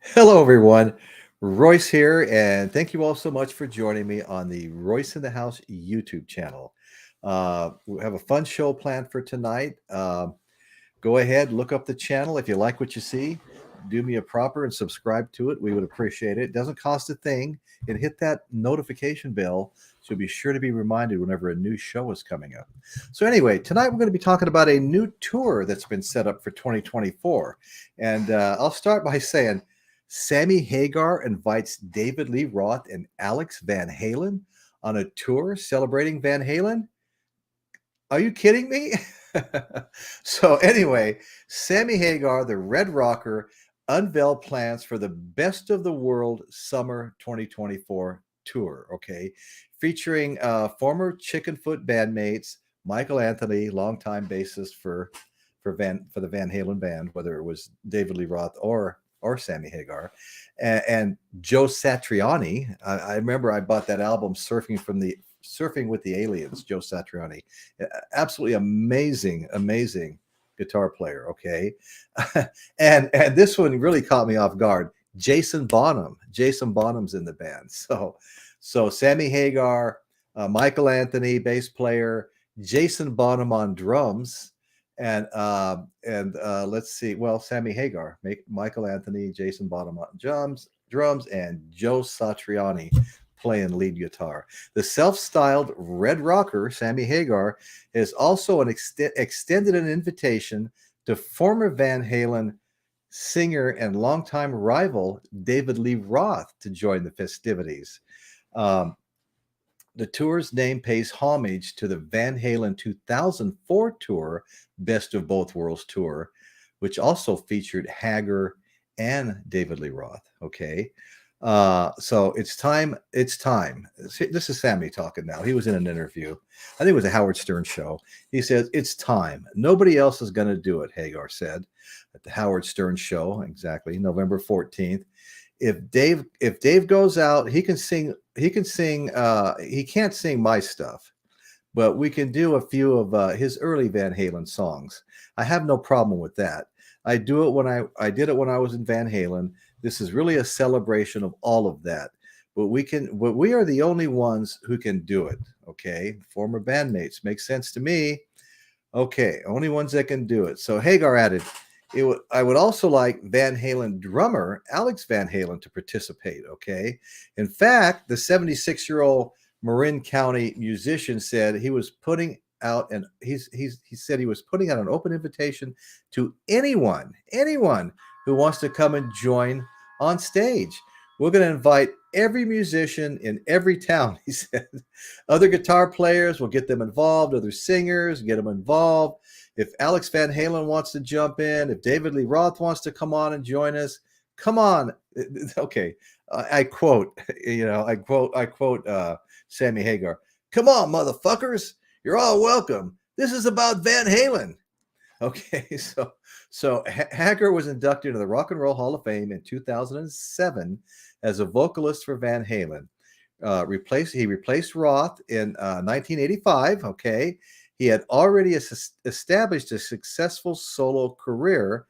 Hello, everyone. Royce here, and thank you all so much for joining me on the Royce in the House YouTube channel. We have a fun show planned for tonight. Go ahead, look up the channel. If you like what you see, do me a proper and subscribe to it. We would appreciate it. It doesn't cost a thing. And hit that notification bell so you'll be sure to be reminded whenever a new show is coming up. So, anyway, tonight we're going to be talking about a new tour that's been set up for 2024. And I'll start by saying Sammy Hagar invites David Lee Roth and Alex Van Halen on a tour celebrating Van Halen. Are you kidding me? So anyway, Sammy Hagar, the Red Rocker, unveiled plans for the Best of the World Summer 2024 tour. Okay, featuring former Chickenfoot bandmates Michael Anthony, longtime bassist for the Van Halen band, whether it was David Lee Roth or Sammy Hagar, and Joe Satriani. I remember I bought that album, Surfing with the Aliens, Joe Satriani. Absolutely amazing guitar player, okay? and this one really caught me off guard. Jason Bonham. Jason Bonham's in the band. So Sammy Hagar, Michael Anthony, bass player, Jason Bonham on drums, and let's see. Well, Sammy Hagar, Michael Anthony, Jason Bonham on drums, and Joe Satriani playing lead guitar. The self-styled Red Rocker, Sammy Hagar, has also extended an invitation to former Van Halen singer and longtime rival David Lee Roth to join the festivities. Um, the tour's name pays homage to the Van Halen 2004 tour, Best of Both Worlds tour, which also featured Hagar and David Lee Roth. Okay. So it's time. It's time. This is Sammy talking now. He was in an interview. I think it was a Howard Stern show. He says, "It's time. Nobody else is going to do it," Hagar said at the Howard Stern show, exactly November 14th. If Dave goes out, he can sing. He can't sing my stuff, but we can do a few of his early Van Halen songs. I have no problem with that. I do it when I did it when I was in Van Halen. This is really a celebration of all of that. But we are the only ones who can do it. Okay, former bandmates makes sense to me. Okay, only ones that can do it. So Hagar added, I would also like Van Halen drummer Alex Van Halen to participate. Okay, in fact, the 76-year-old Marin County musician said he was putting out and he said he was putting out an open invitation to anyone who wants to come and join on stage. We're going to invite every musician in every town, he said. Other guitar players, we'll get them involved, other singers, get them involved. If Alex Van Halen wants to jump in, if David Lee Roth wants to come on and join us, come on. Okay, I quote, I quote Sammy Hagar. Come on, motherfuckers. You're all welcome. This is about Van Halen. Okay, so Hagar was inducted into the Rock and Roll Hall of Fame in 2007 as a vocalist for Van Halen. He replaced Roth in 1985. Okay, he had already established a successful solo career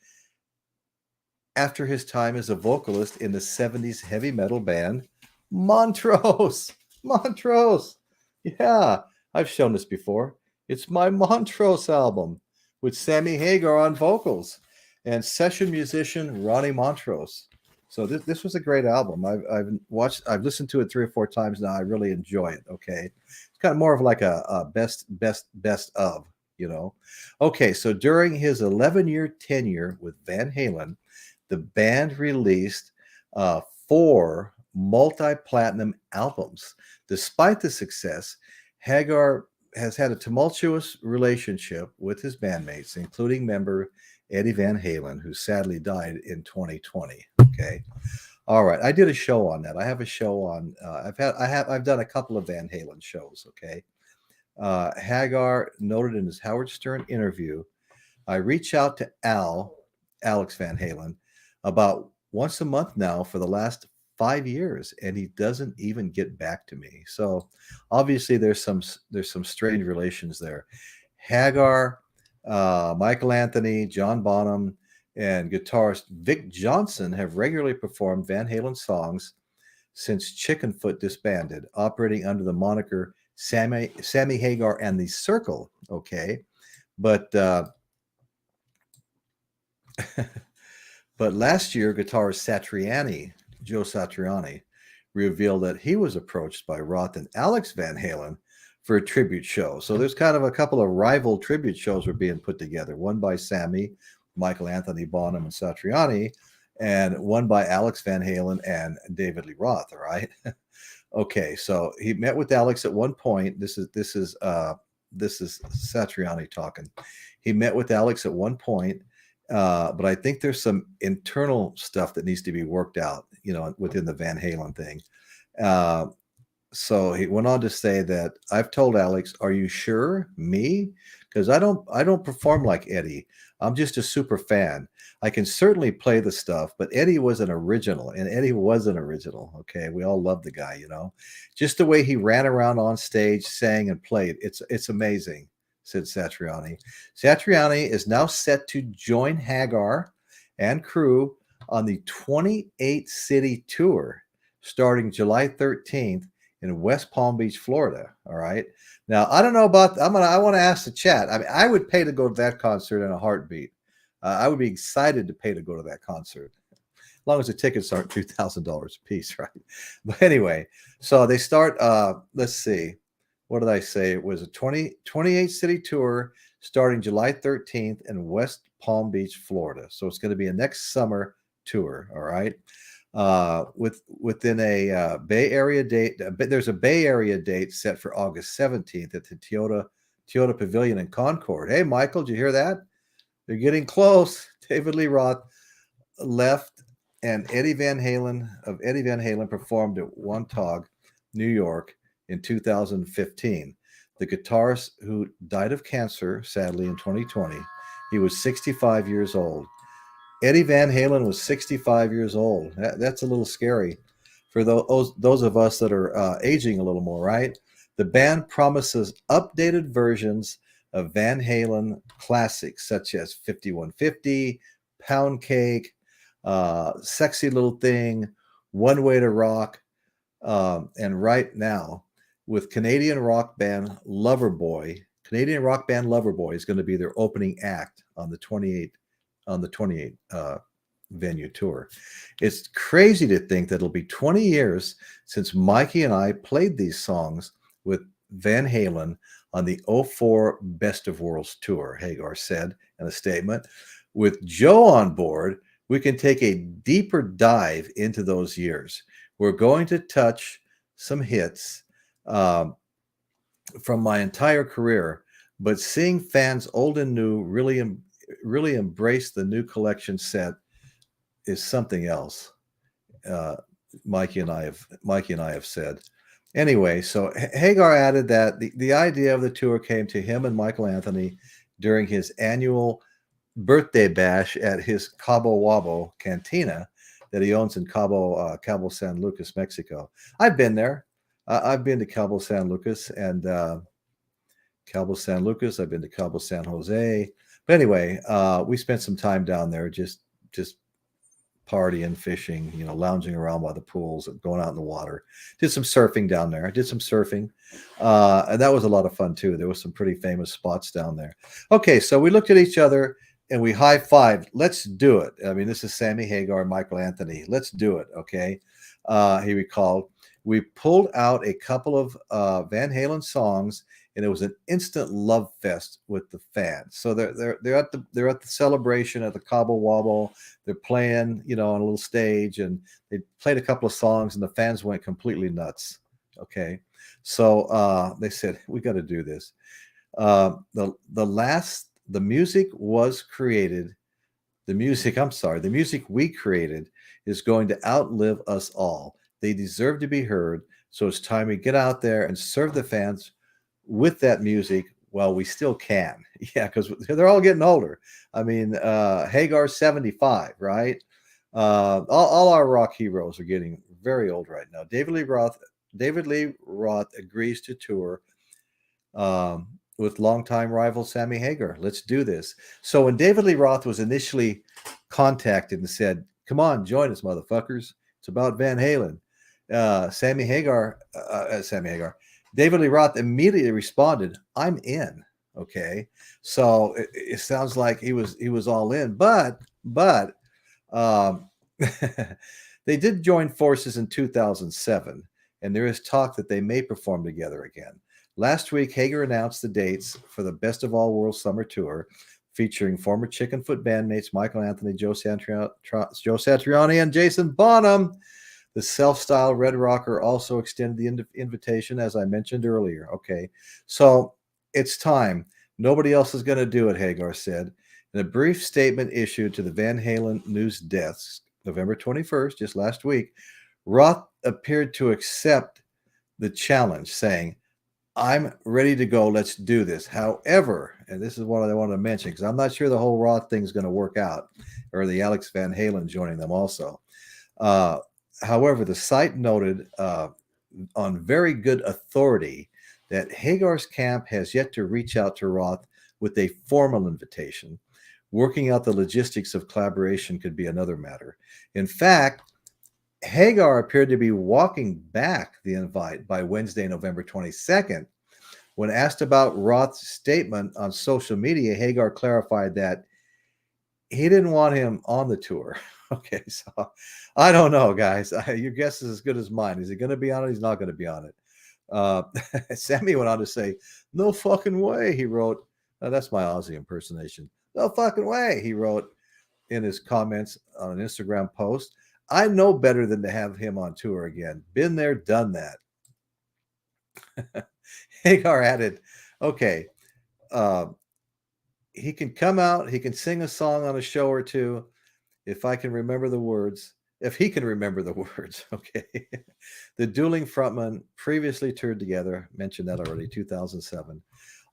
after his time as a vocalist in the 70s heavy metal band Montrose. Montrose. Yeah, I've shown this before. It's my Montrose album with Sammy Hagar on vocals and session musician Ronnie Montrose. So this was a great album. I've listened to it 3 or 4 times now. I really enjoy it. Okay, it's kind of more of like a best of, you know. Okay, so during his 11-year tenure with Van Halen, the band released 4 multi-platinum albums. Despite the success, Hagar has had a tumultuous relationship with his bandmates, including member Eddie Van Halen, who sadly died in 2020. Okay, all right. I did a show on that. I have a show on. I've done a couple of Van Halen shows. Okay, Hagar noted in his Howard Stern interview, I reach out to Alex Van Halen, about once a month now for the last 5 years, and he doesn't even get back to me. So obviously there's some strange relations there. Hagar, Michael Anthony, John Bonham, and guitarist Vic Johnson have regularly performed Van Halen songs since Chickenfoot disbanded, operating under the moniker Sammy Hagar and the Circle. Okay, but but last year, guitarist Joe Satriani, revealed that he was approached by Roth and Alex Van Halen for a tribute show. So there's kind of a couple of rival tribute shows were being put together. One by Sammy, Michael Anthony Bonham, and Satriani, and one by Alex Van Halen and David Lee Roth. All right. Okay, so he met with Alex at one point. This is Satriani talking. He met with Alex at one point, but I think there's some internal stuff that needs to be worked out, within the Van Halen thing. So he went on to say that I've told Alex, "Are you sure? Me? Because I don't perform like Eddie. I'm just a super fan. I can certainly play the stuff, but Eddie was an original, and Eddie was an original. Okay, we all love the guy, just the way he ran around on stage, sang and played. It's amazing," said Satriani. Satriani is now set to join Hagar and crew on the 28-city tour starting July 13th in West Palm Beach, Florida. All right. Now, I don't know about, I want to ask the chat. I mean, I would pay to go to that concert in a heartbeat. I would be excited to pay to go to that concert, as long as the tickets aren't $2,000 a piece, right? But anyway, so they start, let's see, what did I say? It was a 28-city tour starting July 13th in West Palm Beach, Florida. So it's going to be a next summer tour, all right? Within a Bay Area date, there's a Bay Area date set for August 17th at the Toyota Pavilion in Concord. Hey, Michael, did you hear that? They're getting close. David Lee Roth left, and Eddie Van Halen performed at Wantagh, New York in 2015. The guitarist who died of cancer, sadly, in 2020, he was 65 years old. Eddie Van Halen was 65 years old. That's a little scary for those of us that are aging a little more, right? The band promises updated versions of Van Halen classics such as 5150, Pound Cake, Sexy Little Thing, One Way to Rock, and Right Now with Canadian rock band Loverboy. Canadian rock band Loverboy is going to be their opening act on the 28 venue tour. It's crazy to think that it'll be 20 years since Mikey and I played these songs with Van Halen on the 04 Best of Worlds tour, Hagar said in a statement. With Joe on board, we can take a deeper dive into those years. We're going to touch some hits from my entire career, but seeing fans old and new really embrace the new collection set is something else. Mikey and I have said. Anyway, so Hagar added that the idea of the tour came to him and Michael Anthony during his annual birthday bash at his Cabo Wabo cantina that he owns in Cabo San Lucas, Mexico. I've been there. I've been to Cabo San Lucas and Cabo San Lucas. I've been to Cabo San Jose. But anyway, we spent some time down there just partying, fishing, lounging around by the pools and going out in the water. Did some surfing down there. I did some surfing. And that was a lot of fun too. There was some pretty famous spots down there. Okay, so we looked at each other and we high-fived. Let's do it. I mean, this is Sammy Hagar and Michael Anthony. Let's do it, okay? He recalled. We pulled out a couple of Van Halen songs, and it was an instant love fest with the fans. So they're at the celebration at the Cabo Wabo. They're playing, on a little stage, and they played a couple of songs, and the fans went completely nuts. Okay, so they said we got to do this. The music was created. The music we created is going to outlive us all. They deserve to be heard. So it's time we get out there and serve the fans with that music while we still can. Yeah, because they're all getting older. I mean, Hagar's 75, right? All our rock heroes are getting very old right now. David Lee Roth agrees to tour with longtime rival Sammy Hagar. Let's do this. So when David Lee Roth was initially contacted and said, "Come on, join us, motherfuckers. It's about Van Halen." Sammy Hagar. David Lee Roth immediately responded, "I'm in." Okay, so it sounds like he was all in, but um, they did join forces in 2007, and there is talk that they may perform together again. Last week, Hagar announced the dates for the Best of All Worlds Summer Tour, featuring former Chickenfoot bandmates Michael Anthony, Joe Satriani, and Jason Bonham. The self-styled Red Rocker also extended the invitation, as I mentioned earlier. Okay, so it's time. Nobody else is going to do it, Hagar said. In a brief statement issued to the Van Halen news desk, November 21st, just last week, Roth appeared to accept the challenge, saying, "I'm ready to go. Let's do this." However, and this is what I want to mention, because I'm not sure the whole Roth thing is going to work out, or the Alex Van Halen joining them also. However, the site noted on very good authority that Hagar's camp has yet to reach out to Roth with a formal invitation. Working out the logistics of collaboration could be another matter. In fact, Hagar appeared to be walking back the invite by Wednesday, November 22nd. When asked about Roth's statement on social media, Hagar clarified that he didn't want him on the tour. Okay, so I don't know, guys. Your guess is as good as mine. Is he going to be on it? He's not going to be on it. Sammy went on to say, "No fucking way," he wrote. That's my Aussie impersonation. "No fucking way," he wrote in his comments on an Instagram post. "I know better than to have him on tour again. Been there, done that." Hagar added, "Okay, he can come out, he can sing a song on a show or two, if I can remember the words, if he can remember the words." Okay. The dueling frontman previously toured together, mentioned that already, 2007.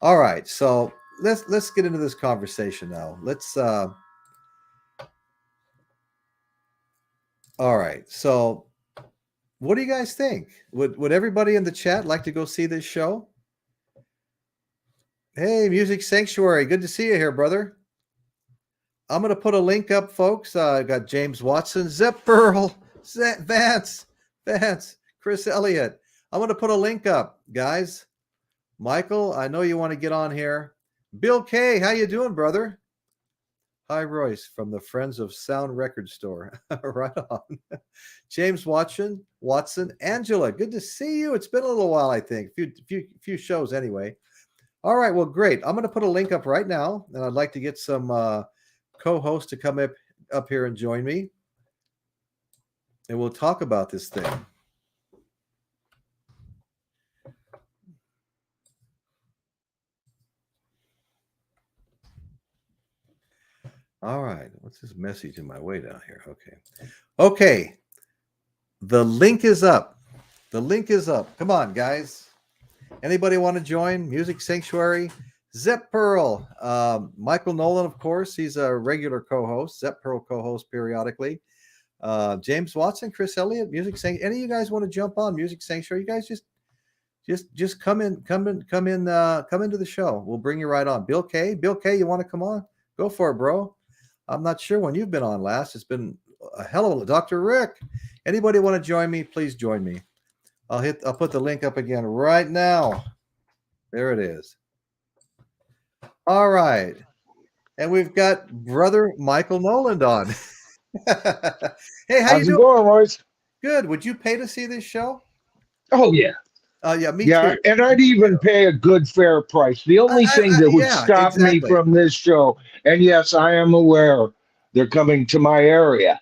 All right, so let's get into this conversation now. All right, so what do you guys think? Would everybody in the chat like to go see this show? Hey, Music Sanctuary, good to see you here, brother. I'm going to put a link up, folks. I got James Watson, Zep Pearl, Vance, Chris Elliott. I'm going to put a link up, guys. Michael, I know you want to get on here. Bill K, how you doing, brother? Hi, Royce, from the Friends of Sound Record Store. Right on. James Watson, Angela, good to see you. It's been a little while, I think. Few shows anyway. All right, well, great. I'm going to put a link up right now, and I'd like to get some co-hosts to come up here and join me, and we'll talk about this thing. All right, what's this message in my way down here? Okay, the link is up. Come on, guys. Anybody want to join Music Sanctuary? Zep Pearl, Michael Nolan, of course, he's a regular co-host. Zep Pearl co-host periodically. James Watson, Chris Elliott, Music Sanctuary. Any of you guys want to jump on Music Sanctuary? You guys just come into the show. We'll bring you right on. Bill K, you want to come on? Go for it, bro. I'm not sure when you've been on last. It's been a hell of a Dr. Rick. Anybody want to join me? Please join me. I'll put the link up again right now. There it is. All right. And we've got brother Michael Noland on. Hey, how you doing? Going, Royce? Good. Would you pay to see this show? Oh, yeah. Yeah, me too. And I'd even pay a good fair price. The only thing that would stop me from this show, and yes, I am aware they're coming to my area,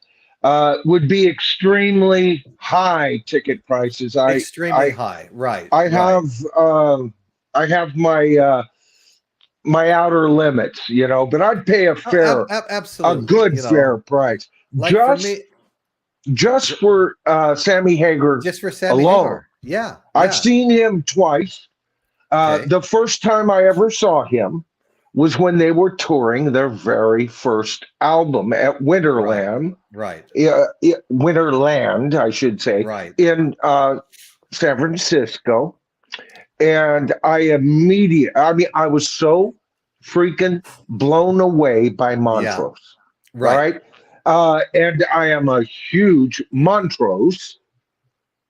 would be extremely high ticket prices. Extremely high, right? I have my outer limits, but I'd pay a good fair price. Like for me, just for Sammy Hagar, just for Sammy alone. Hagar. Yeah. I've seen him twice. The first time I ever saw him was when they were touring their very first album at Winterland. Right. Winterland, I should say. Right. In San Francisco. And I was so freaking blown away by Montrose. Yeah. Right. And I am a huge Montrose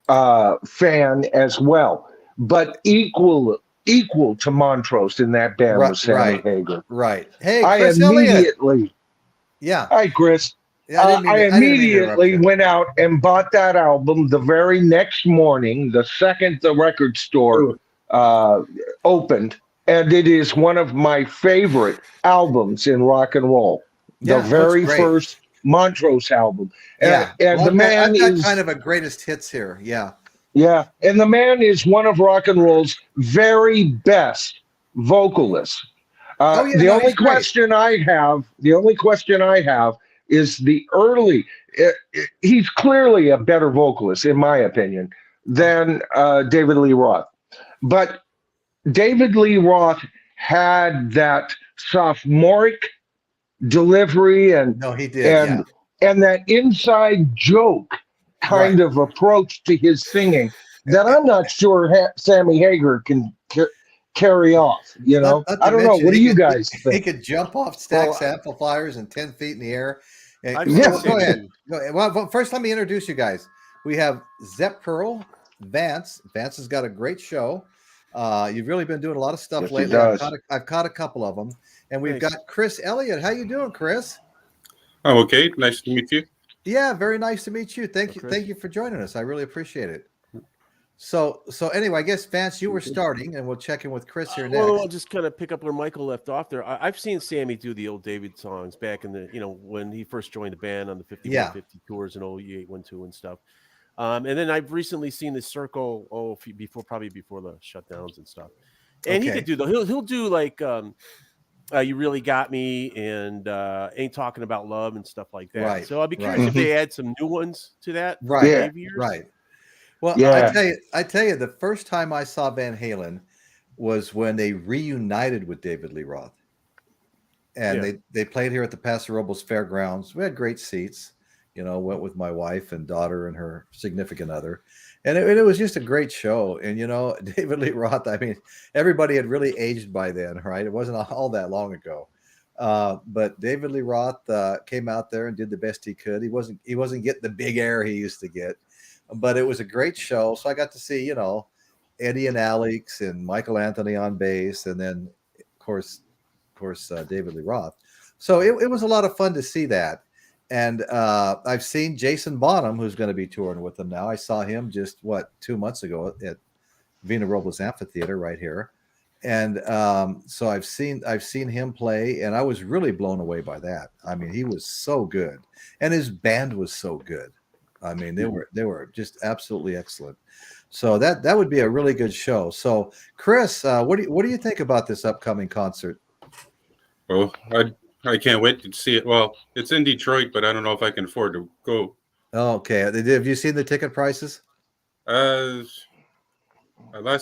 fan as well. But equal to Montrose in that band was Sammy Hagar. Right. Hey, I Chris immediately. Elliott. Yeah. Hi, Chris. Yeah, I immediately went out and bought that album the very next morning, the second the record store opened, and it is one of my favorite albums in rock and roll. The very first Montrose album. Yeah, and the man is kind of a greatest hits here. Yeah. Yeah, and the man is one of rock and roll's very best vocalists. The only question I have is the early. He's clearly a better vocalist, in my opinion, than David Lee Roth. But David Lee Roth had that sophomoric delivery and he did, and that inside joke kind of approach to his singing that I'm not sure Sammy Hagar can carry off. You know, I don't know. What do you guys think? He could jump off Stax amplifiers and 10 feet in the air. Go ahead. Well, first, let me introduce you guys. We have Zep Pearl, Vance. Vance has got a great show. You've really been doing a lot of stuff lately. I've caught a couple of them. And we've got Chris Elliott. How you doing, Chris? I'm okay. Nice to meet you. Yeah, very nice to meet you. Thank you for joining us. I really appreciate it. So anyway, I guess Vance, you were starting, and we'll check in with Chris here next. Well, I'll just kind of pick up where Michael left off there. I've seen Sammy do the old David songs back in the, when he first joined the band on the 5150 tours in 08, 12 and stuff. And then I've recently seen the Circle before the shutdowns and stuff. And he could do he'll do like You Really Got Me and Ain't Talking About Love and stuff like that. Right. So I'll be curious if they add some new ones to that. Right. Right. Well, I tell you, the first time I saw Van Halen was when they reunited with David Lee Roth. And they played here at the Paso Robles Fairgrounds. We had great seats, went with my wife and daughter and her significant other. And it was just a great show. And, David Lee Roth, I mean, everybody had really aged by then, right? It wasn't all that long ago. But David Lee Roth came out there and did the best he could. He wasn't getting the big air he used to get. But it was a great show. So I got to see, Eddie and Alex and Michael Anthony on bass. And then, of course, David Lee Roth. So it was a lot of fun to see that. And I've seen Jason Bonham, who's going to be touring with them now. I saw him just 2 months ago at Vina Robles Amphitheater right here. And so I've seen him play, and I was really blown away by that. I mean, he was so good, and his band was so good. I mean, they were just absolutely excellent. So that would be a really good show. So, Chris, what do you think about this upcoming concert? Well, I can't wait to see it. Well, it's in Detroit, but I don't know if I can afford to go. Okay. Have you seen the ticket prices? Last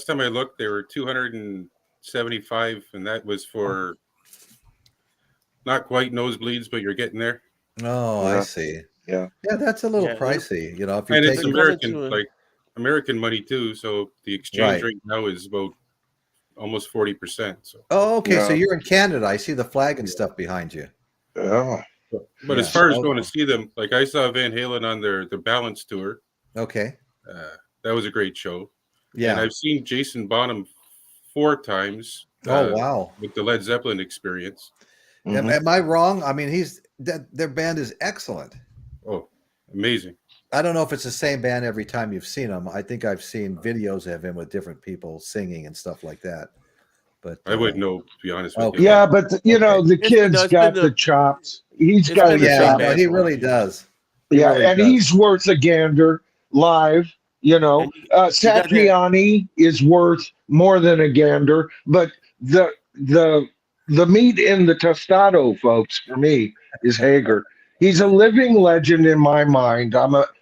time I looked, they were $275, and that was for not quite nosebleeds, but you're getting there. Oh, I see. Yeah, that's a little pricey, if you and it's American money too. So the exchange rate now is about almost 40%. So. Oh, okay. So you're in Canada. I see the flag and stuff behind you. Yeah. But as far as going to see them, like I saw Van Halen on their Balance tour. Okay. That was a great show. Yeah. And I've seen Jason Bonham 4 times. Oh, wow. With the Led Zeppelin experience. Mm-hmm. Am I wrong? I mean, their band is excellent. Oh, amazing. I don't know if it's the same band every time you've seen them. I think I've seen videos of him with different people singing and stuff like that. But I wouldn't know, to be honest with you. Yeah, but the kid's got the chops. He's got the chops. No, he really does. He's worth a gander live. Satriani is worth more than a gander, but the meat in the tostado, folks, for me, is Hagar. He's a living legend in my mind.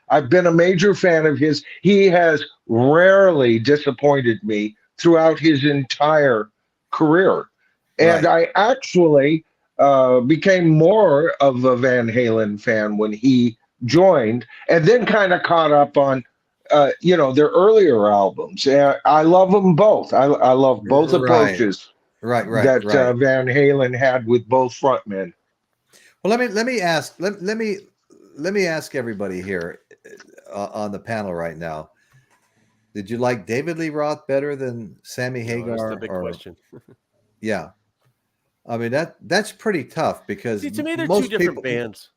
I've been a major fan of his. He has rarely disappointed me throughout his entire career. And I actually became more of a Van Halen fan when he joined, and then kind of caught up on their earlier albums. I love them both. I love both approaches that Van Halen had with both frontmen. Well, let me ask. Let me let me ask everybody here on the panel right now. Did you like David Lee Roth better than Sammy Hagar? That's the big question. Yeah, I mean that's pretty tough because See, to me, they're most two different people, bands.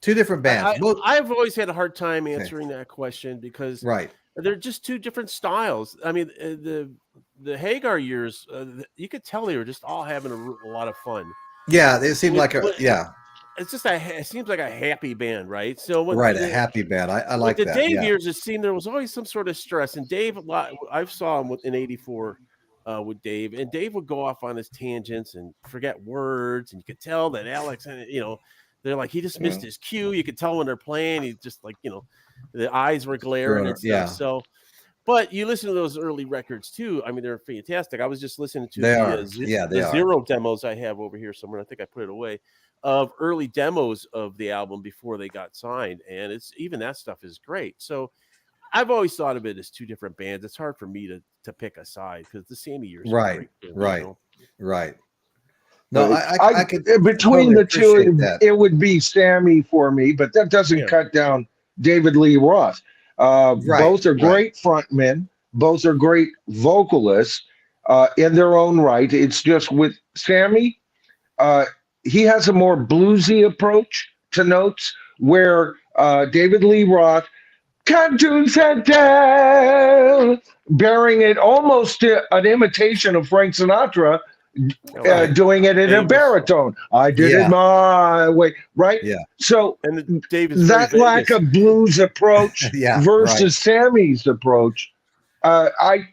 two different bands. I've always had a hard time answering that question because right. they're just two different styles. I mean, the Hagar years, you could tell they were just all having a lot of fun. Yeah, it seemed like It's just it seems like a happy band, right? So when a happy band. I like the that. Dave years, it seemed there was always some sort of stress. And Dave, I saw him in '84 with Dave, and Dave would go off on his tangents and forget words, and you could tell that Alex, they're like he just missed his cue. You could tell when they're playing, he just the eyes were glaring and stuff. Yeah. So. But you listen to those early records too. I mean, they're fantastic. I was just listening to the Zero demos I have over here somewhere. I think I put it away of early demos of the album before they got signed, and it's even that stuff is great. So I've always thought of it as two different bands. It's hard for me to pick a side because the Sammy years, right. No, I could between the two, it would be Sammy for me, but that doesn't cut down David Lee Roth. Both are great frontmen. Both are great vocalists in their own right. It's just with Sammy, he has a more bluesy approach to notes, where David Lee Roth, come to the bearing it almost to an imitation of Frank Sinatra, doing it in a baritone. I did it my way, right? Yeah. So and David's that lack of blues approach versus Sammy's approach, I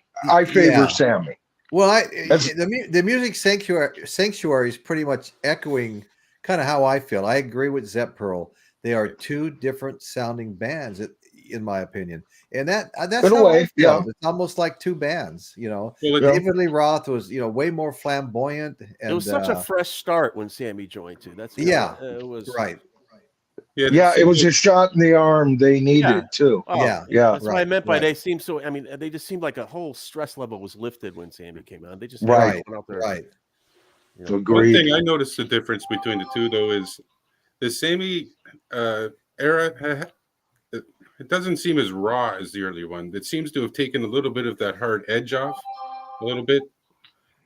favor Sammy. Well, the music sanctuary is pretty much echoing kind of how I feel. I agree with Zepp Pearl. They are two different sounding bands, in my opinion, and that's in a way, it's almost like two bands. David Lee Roth was way more flamboyant, and it was such a fresh start when Sammy joined too. That's it was right. It was a shot in the arm they needed too. That's what I meant by they seem so. I mean, they just seemed like a whole stress level was lifted when Sammy came out. They just went out there. Right. One thing I noticed the difference between the two though is the Sammy era. It doesn't seem as raw as the early one. It seems to have taken a little bit of that hard edge off, a little bit.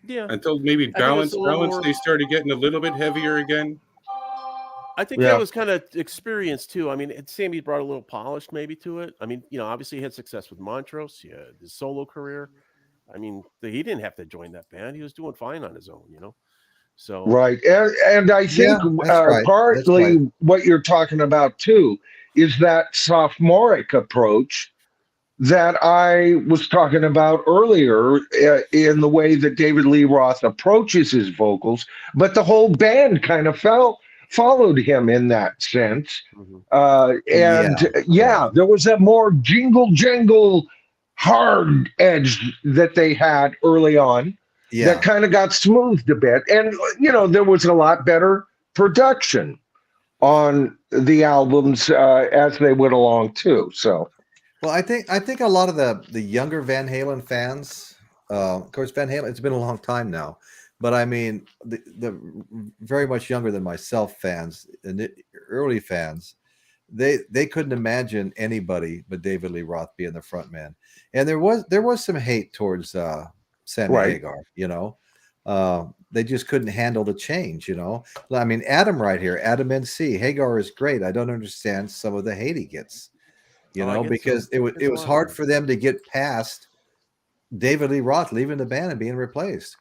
Yeah. Until maybe balance, they started getting a little bit heavier again. I think that was kind of experience too. I mean, Sammy brought a little polish maybe to it. I mean, obviously he had success with Montrose. He had his solo career. I mean, he didn't have to join that band. He was doing fine on his own, So right, and I think partly what you're talking about too is that sophomoric approach that I was talking about earlier in the way that David Lee Roth approaches his vocals, but the whole band kind of followed him in that sense. There was a more jingle hard edge that they had early on that kind of got smoothed a bit. And, there was a lot better production on the albums as they went along too. So, well, I think a lot of the younger Van Halen fans, of course, Van Halen, it's been a long time now, but I mean the very much younger than myself fans and the early fans, they couldn't imagine anybody but David Lee Roth being the front man, and there was some hate towards Sammy Hagar, they just couldn't handle the change, I mean, Adam right here, Adam NC, Hagar is great. I don't understand some of the hate he gets, because it was hard for them to get past David Lee Roth leaving the band and being replaced.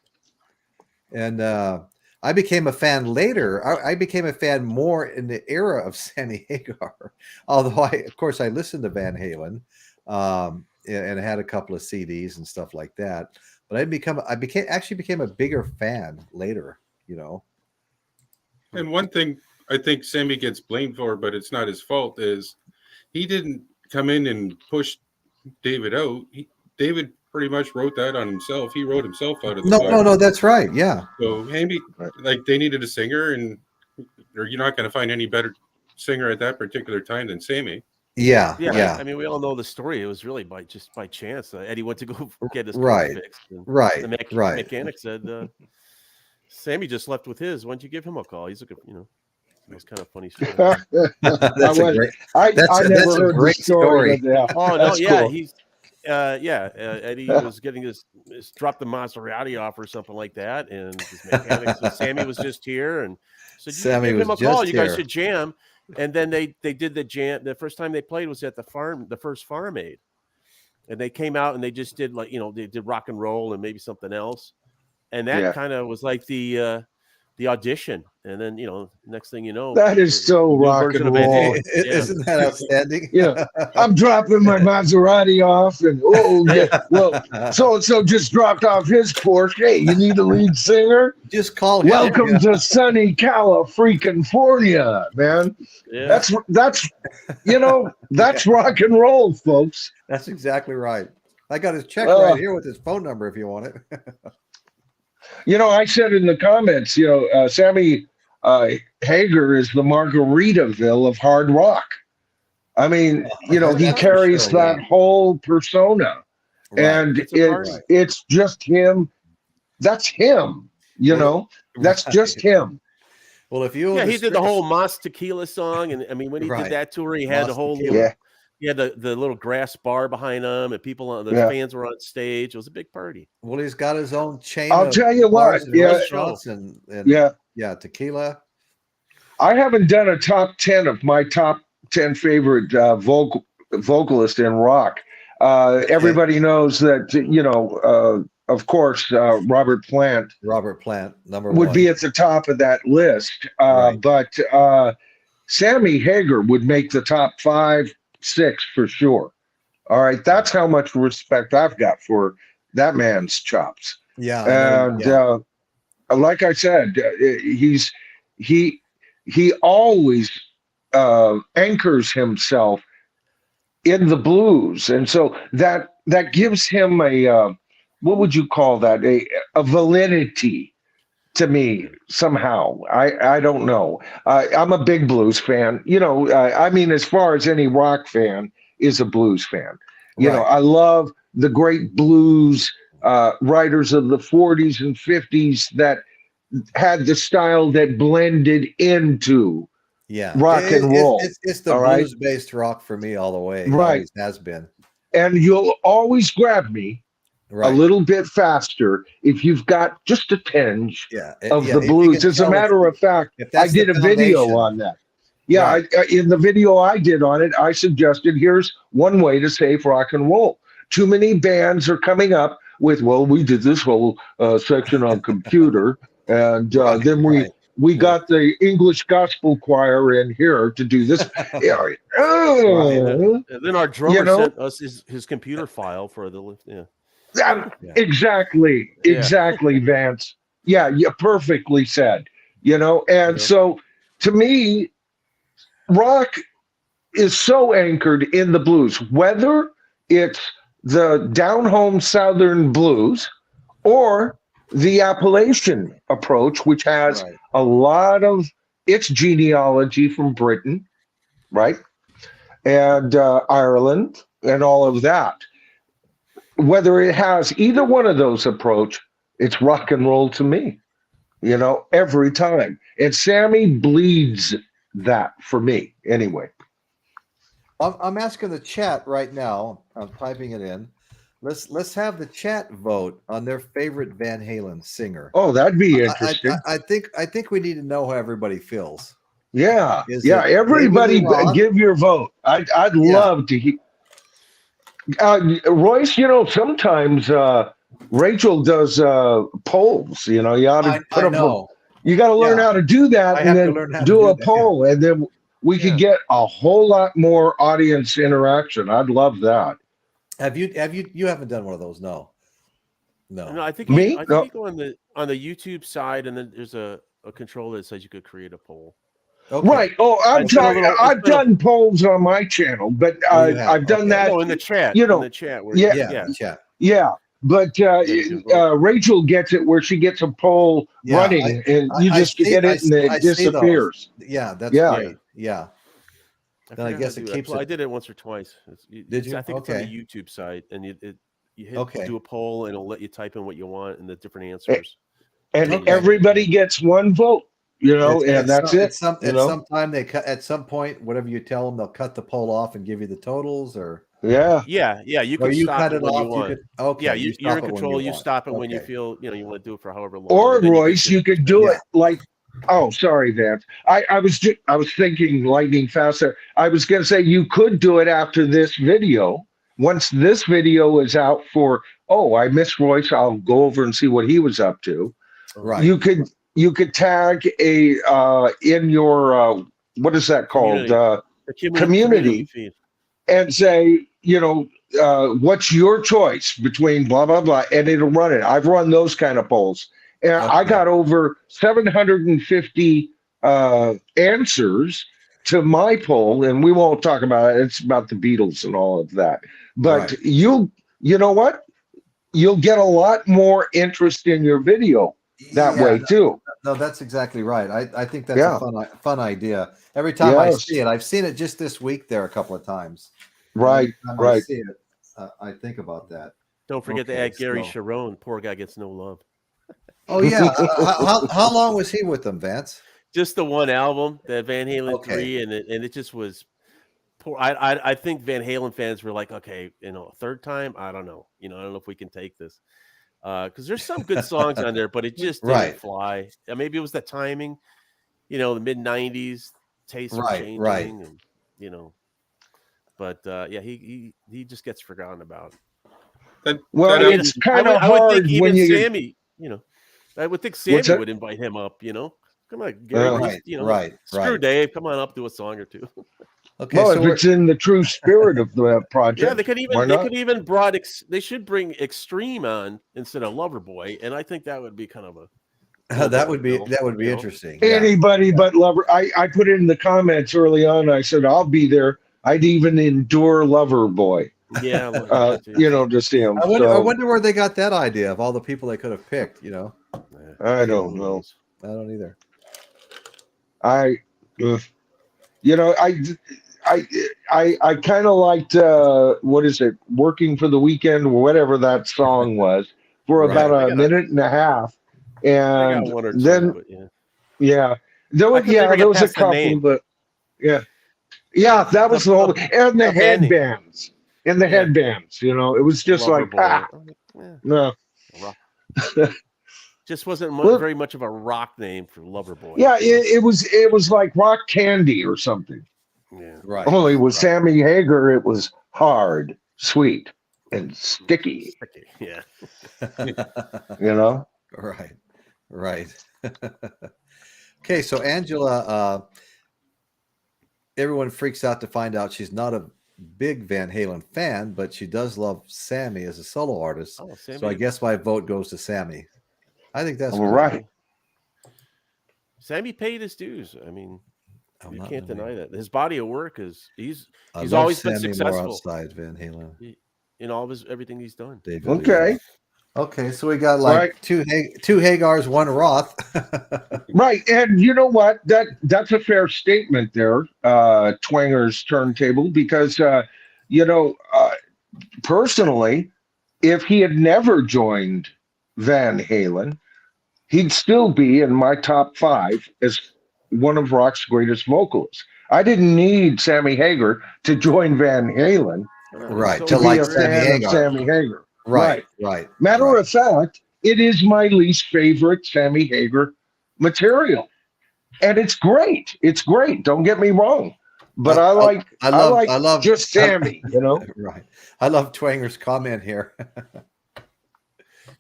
And I became a fan later. I became a fan more in the era of Sammy Hagar, although of course I listened to Van Halen and had a couple of CDs and stuff like that. But I became a bigger fan later, And one thing I think Sammy gets blamed for, but it's not his fault, is he didn't come in and push David out. David pretty much wrote that on himself. He wrote himself out of the book. No, that's right. Yeah. So maybe they needed a singer, or you're not going to find any better singer at that particular time than Sammy. Yeah. I mean, we all know the story. It was really by chance. Eddie went to go get his car fixed. The mechanic said, "Sammy just left with his. Why don't you give him a call? He's a good, It was kind of funny story. I never heard the story. Oh no, yeah, cool. He's Eddie was getting this dropped the Maserati off or something like that, and his mechanics. And Sammy was just here, and so Sammy give him a call. You guys here. should jam. And then they did the jam. The first time they played was at the first Farm Aid, and they came out and they just did they did rock and roll and maybe something else, and that kind of was like the audition. And then next thing you know, that is so rock and roll. Isn't that outstanding? I'm dropping my Maserati off, and so just dropped off his Porsche. Hey, you need a lead singer? Just call him. Welcome to sunny California, man. Yeah. That's rock and roll, folks. That's exactly right. I got his check right here with his phone number if you want it. I said in the comments, Sammy Hagar is the Margaritaville of hard rock. I mean, he carries that whole persona, and it's just him. That's him. That's just him. Well, if you he did the whole Mas Tequila song, and I mean when he did that tour, he had the whole he had the little grass bar behind him, and fans were on stage. It was a big party. Well, he's got his own chain. I'll tell you what, and tequila. I haven't done a top 10 of my top 10 favorite vocalists in rock. Everybody knows that of course, Robert Plant. Robert Plant, number would one. Be at the top of that list. But Sammy Hagar would make the top 5, 6 for sure. All right, that's how much respect I've got for that man's chops. Yeah, and like I said, he always anchors himself in the blues, and so that gives him a what would you call that? A validity to me somehow. I don't know. I'm a big blues fan. I mean, as far as any rock fan is a blues fan. I love the great blues writers of the 40s and 50s that had the style that blended into rock and roll. It's the blues-based rock for me all the way. It always has been. And you'll always grab me a little bit faster if you've got just a tinge of the blues. As a matter of fact, I did a video on that. In the video I did on it, I suggested here's one way to save rock and roll. Too many bands are coming up with, we did this whole section on computer, and then we got the English gospel choir in here to do this. And then our drummer sent us his computer file for the lift. Exactly, Vance. You perfectly said. So to me, rock is so anchored in the blues, whether it's the down home Southern blues or the Appalachian approach, which has a lot of its genealogy from Britain, right? And Ireland and all of that. Whether it has either one of those approach, it's rock and roll to me, every time. And Sammy bleeds that for me anyway. I'm asking the chat right now. I'm typing it in. Let's have the chat vote on their favorite Van Halen singer. Oh, that'd be interesting. I think we need to know how everybody feels. Yeah, everybody give your vote. I'd love to hear. Royce, sometimes Rachel does polls. You ought to put them. You got to learn how to do that, and then do a poll, and then we could get a whole lot more audience interaction. I'd love that. Have you haven't done one of those? No. I think you go on the YouTube side, and then there's a control that says you could create a poll. Okay. Right. Oh, I've done polls on my channel, but I've done that in the chat. In the chat. Chat. Yeah. But Rachel gets it where she gets a poll running, and you just get it, and it disappears. That's great. Yeah. Then I guess it keeps. I did it once or twice. Did you? I think it's on the YouTube site, and you hit do a poll, and it'll let you type in what you want and the different answers. And everybody gets one vote. and that's it. Some time they cut. At some point, whatever you tell them, they'll cut the poll off and give you the totals, or yeah. You can stop cut it when off. you want. Okay, yeah, you're in control. You stop it when you Okay. feel you want to do it for however long. Or Royce, you could do it like. Oh, sorry, Vance. I was thinking lightning fast there. I was going to say you could do it after this video. Once this video is out for, I missed Royce, I'll go over and see what he was up to. Right. You could tag in your what is that called? Community feed. And say, what's your choice between blah blah blah, and it'll run it. I've run those kind of polls. And I got over 750 answers to my poll, and we won't talk about it. It's about the Beatles and all of that. But you know what? You'll get a lot more interest in your video that way too. No, that's exactly right. I think that's a fun idea. Every time I see it, I've seen it just this week there a couple of times. Right. I see it. I think about that. Don't forget to add Gary Sharon. Poor guy gets no love. Oh yeah. How long was he with them, Vance? Just the one album, that Van Halen 3, and it just was poor. I think Van Halen fans were like, okay, third time, I don't know. I don't know if we can take this. Because there's some good songs on there, but it just didn't fly. Maybe it was the timing, the mid '90s taste was changing, and But he just gets forgotten about. It's kind of hard. I would think when Sammy, I would think Sammy would invite him up. Come on, Gary. Screw Dave. Come on up, do a song or two. Okay. Well, if it's in the true spirit of the project, they could even they should bring Extreme on instead of Loverboy, and I think that would be kind of a that would be interesting. Anybody but Lover. I put it in the comments early on. I said I'll be there. I'd even endure Loverboy. Yeah, to see him. I wonder where they got that idea of all the people they could have picked. I don't know. I don't either. I kind of liked what is it? Working for the Weekend or whatever that song was for about a minute and a half, and then there was a couple, but that was the whole and the headbands. And the headbands, it was just no. Just wasn't very much of a rock name for Loverboy. Yeah, it was like Rock Candy or something. Yeah, right. Only with Sammy Hagar, it was hard, sweet, and sticky. Yeah. Right. Okay, so Angela, everyone freaks out to find out she's not a big Van Halen fan, but she does love Sammy as a solo artist. So I guess my vote goes to Sammy. I think that's right. Sammy paid his dues. I mean, you can't deny that. His body of work is he's always been successful. More outside Van Halen in all of everything he's done. Okay, so we got two Hagars, one Roth. Right, and you know what? That's a fair statement there, Twanger's turntable, because personally, if he had never joined Van Halen, he'd still be in my top 5 as one of rock's greatest vocalists. I didn't need Sammy Hagar to join Van Halen, to like Sammy Hagar. Right. Matter of fact, it is my least favorite Sammy Hagar material, and it's great. It's great. Don't get me wrong, but I love just Sammy. Right. I love Twanger's comment here.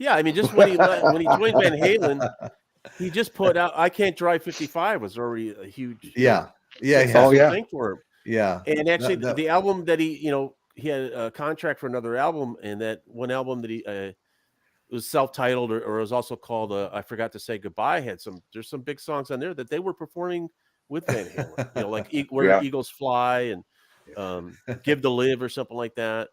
Yeah, I mean, just when he joined Van Halen, he just put out "I Can't Drive 55" was already a huge thing for him. Yeah, and actually, the album that he had a contract for another album, and that one album that he was self-titled or it was also called I Forgot to Say Goodbye. There's some big songs on there that they were performing with Van Halen, like Where Eagles Fly and Give to Live or something like that.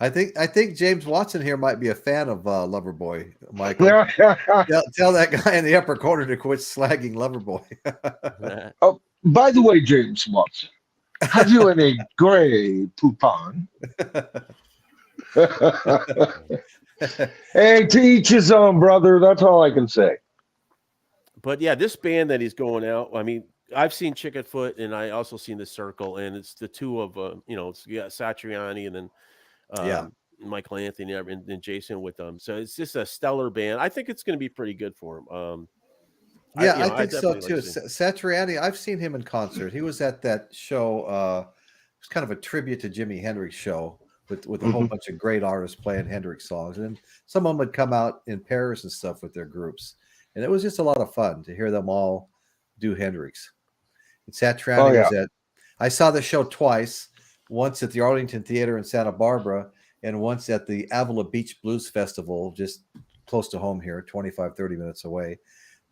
I think James Watson here might be a fan of Loverboy, Michael. Tell that guy in the upper corner to quit slagging Loverboy. Oh, by the way, James Watson, have you any gray poupon? Hey, to each his own, brother. That's all I can say. But yeah, this band that he's going out. I mean, I've seen Chickenfoot, and I also seen the Circle, and it's the two of it's Satriani and then Michael Anthony and Jason with them. So it's just a stellar band. I think it's going to be pretty good for him. I think so too. Satriani, I've seen him in concert. He was at that show. It was kind of a tribute to Jimi Hendrix show with a whole bunch of great artists playing Hendrix songs, and some of them would come out in pairs and stuff with their groups, and it was just a lot of fun to hear them all do Hendrix. And Satriani was at. I saw the show twice. Once at the Arlington Theater in Santa Barbara, and once at the Avila Beach Blues Festival, just close to home here, 25, 30 minutes away.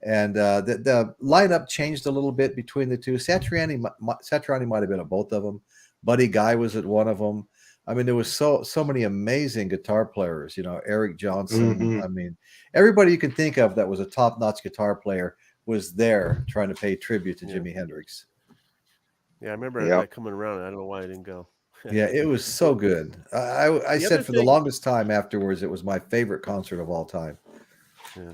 And the lineup changed a little bit between the two. Satriani might have been at both of them. Buddy Guy was at one of them. I mean, there was so many amazing guitar players, Eric Johnson. I mean, everybody you can think of that was a top-notch guitar player was there trying to pay tribute to Jimi Hendrix. Yeah, I remember that coming around. I don't know why I didn't go. Yeah, it was so good. I said for the longest time afterwards, it was my favorite concert of all time. Yeah.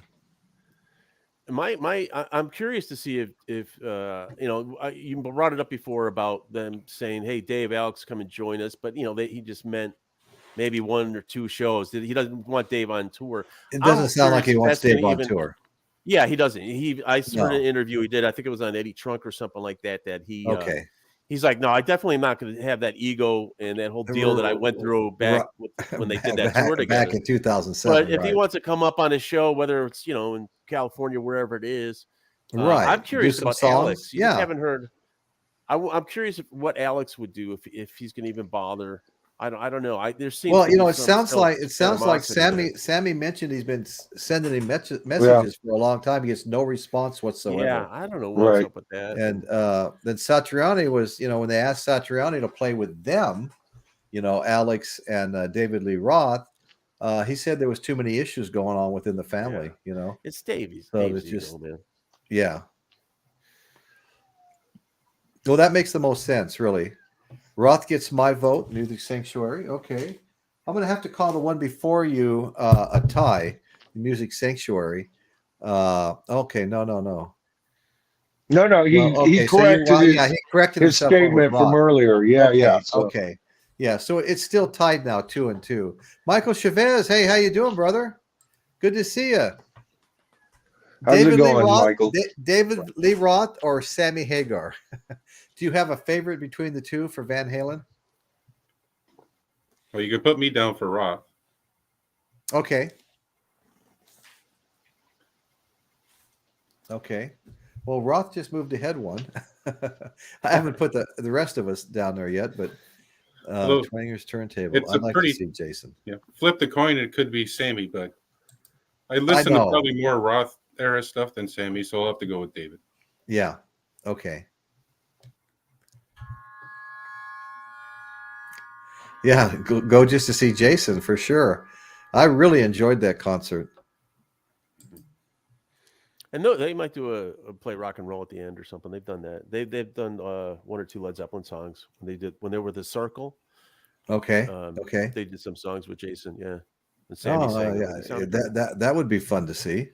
I'm curious to see if you brought it up before about them saying, "Hey, Dave, Alex, come and join us," but he just meant maybe one or two shows. He doesn't want Dave on tour. It doesn't sound like he wants Dave on tour. Yeah, he doesn't. I heard an interview he did. I think it was on Eddie Trunk or something like that. That he he's like, no, I definitely am not going to have that ego and that whole deal that I went through back when they did that tour together back in 2007. But if he wants to come up on a show, whether it's in California, wherever it is, I'm curious about Alex. You haven't heard. I'm curious what Alex would do if he's going to even bother. I don't know. It sounds like Sammy mentioned he's been sending him messages for a long time. He gets no response whatsoever. Yeah, I don't know what's up with that. And then Satriani was, when they asked Satriani to play with them, Alex and David Lee Roth, he said there was too many issues going on within the family. It's Davies. So it's just man. Yeah. Well, that makes the most sense, really. Roth gets my vote, Music Sanctuary. Okay. I'm going to have to call the one before you a tie, Music Sanctuary. Okay. No. No, he corrected his statement from earlier. Yeah. Okay. Yeah, so it's still tied now, 2-2. Michael Chavez, hey, how you doing, brother? Good to see you. How's it going, Michael? David Lee Roth or Sammy Hagar? Do you have a favorite between the two for Van Halen? Well, you could put me down for Roth. Okay. Well, Roth just moved ahead one. I haven't put the rest of us down there yet, but Twinger's turntable. I'd like to see Jason. Yeah, flip the coin. It could be Sammy, but I listen to probably more Roth era stuff than Sammy, so I'll have to go with David. Yeah. Okay. Yeah, go just to see Jason for sure. I really enjoyed that concert. And no, they might do a play rock and roll at the end or something. They've done that. They've done one or two Led Zeppelin songs when they were the Circle. Okay. They did some songs with Jason. Yeah. And Sammy sang. That would be fun to see.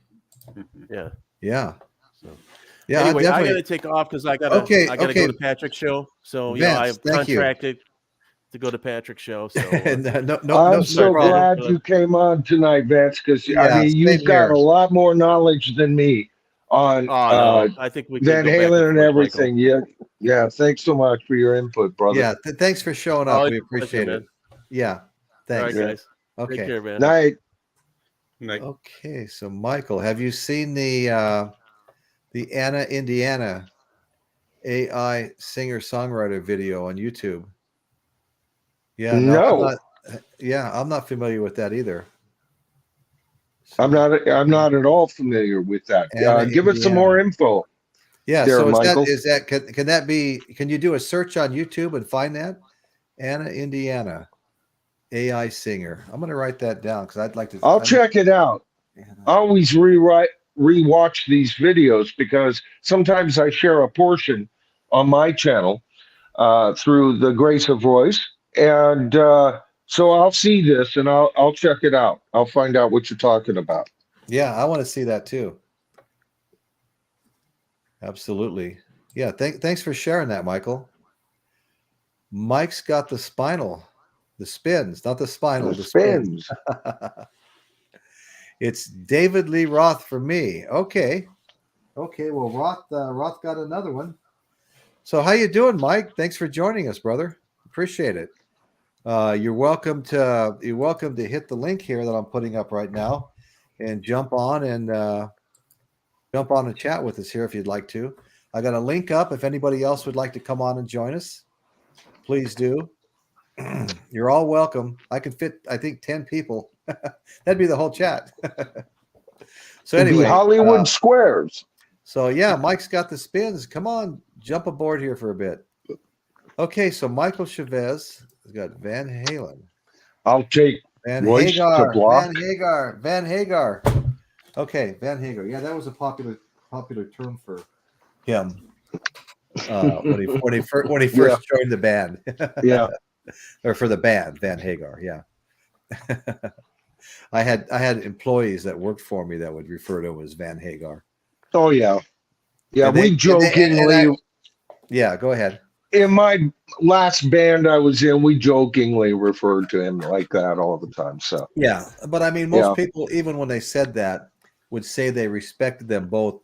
Yeah. Yeah. So. Yeah. Anyway, I got to take off because I got to go to Patrick's show. So Vince, I have contracted to go to Patrick's show. So I'm so glad you came on tonight, Vince, because you've got a lot more knowledge than me on I think we Van Halen and everything. Michael. Yeah. Thanks so much for your input, brother. Yeah, thanks for showing up. We appreciate it. Yeah, thanks. All right, guys. Okay. Take care, man. Night. Okay, so Michael, have you seen the Anna Indiana AI singer-songwriter video on YouTube? Yeah, no. I'm not familiar with that either. So, I'm not at all familiar with that. Give us some more info. Yeah, there, so Michael. Can that be? Can you do a search on YouTube and find that? Anna Indiana AI singer. I'm going to write that down because I'd like to. I'll check it out. I always rewatch these videos because sometimes I share a portion on my channel through the Grace of Voice, and so I'll see this and I'll check it out. I'll find out what you're talking about. Yeah, I want to see that too. Absolutely. Yeah. Thanks for sharing that, Michael. Mike's got the spins, not the spinal, the spins. It's David Lee Roth for me. Okay. Well, Roth got another one. So how you doing, Mike? Thanks for joining us, brother. Appreciate it. You're welcome to hit the link here that I'm putting up right now, and jump on and chat with us here if you'd like to. I got a link up. If anybody else would like to come on and join us, please do. You're all welcome. I can fit, I think, 10 people. That'd be the whole chat. So anyway, Hollywood Squares. So yeah, Mike's got the spins. Come on, jump aboard here for a bit. Okay, so Michael Chavez has got Van Halen. I'll take Van Royce Hagar. to block. Van Hagar. Okay, Van Hagar. Yeah, that was a popular term for him when he first joined the band. Yeah. Or for the band, Van Hagar. Yeah. I had employees that worked for me that would refer to him as Van Hagar. Oh yeah. Yeah, we jokingly. Yeah, go ahead. In my last band I was in, we jokingly referred to him like that all the time. So yeah, but I mean, most people, even when they said that, would say they respected them both,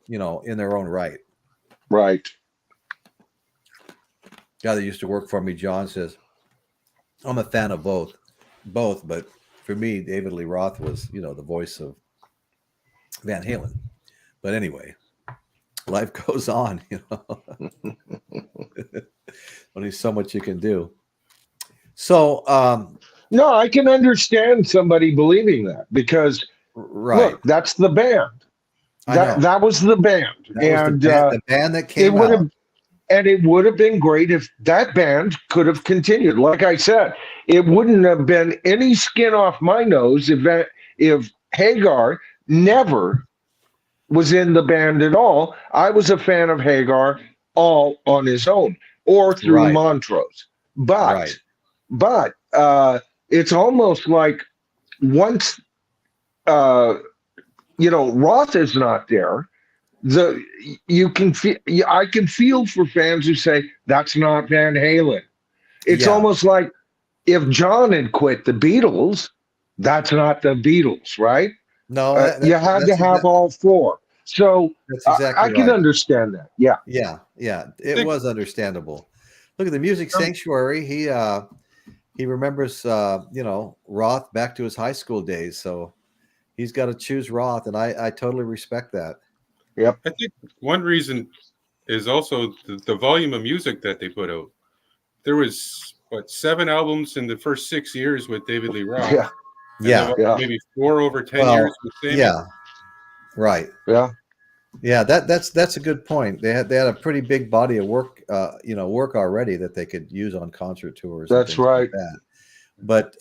in their own right. Right. Guy that used to work for me, John, says, I'm a fan of both, but for me, David Lee Roth was, the voice of Van Halen. But anyway, life goes on, Only so much you can do. So, no, I can understand somebody believing that because, look, that's the band. That was the band, the band that came out. And it would have been great if that band could have continued. Like I said, it wouldn't have been any skin off my nose if Hagar never was in the band at all. I was a fan of Hagar all on his own or through Montrose. But it's almost like once Roth is not there, I can feel for fans who say that's not Van Halen. It's almost like if John had quit the Beatles, that's not the Beatles, right? No, you had to have all four. So that's exactly I can understand that. Yeah. It was understandable. Look at the Music Sanctuary. He remembers Roth back to his high school days, so he's got to choose Roth, and I totally respect that. Yep. I think one reason is also the volume of music that they put out. There was 7 albums in the first 6 years with David Lee Roth. Yeah. Maybe 4 over 10 years with Sammy. Yeah. Right. Yeah. Yeah, that's a good point. They had a pretty big body of work, work already that they could use on concert tours. That's right. Like that. But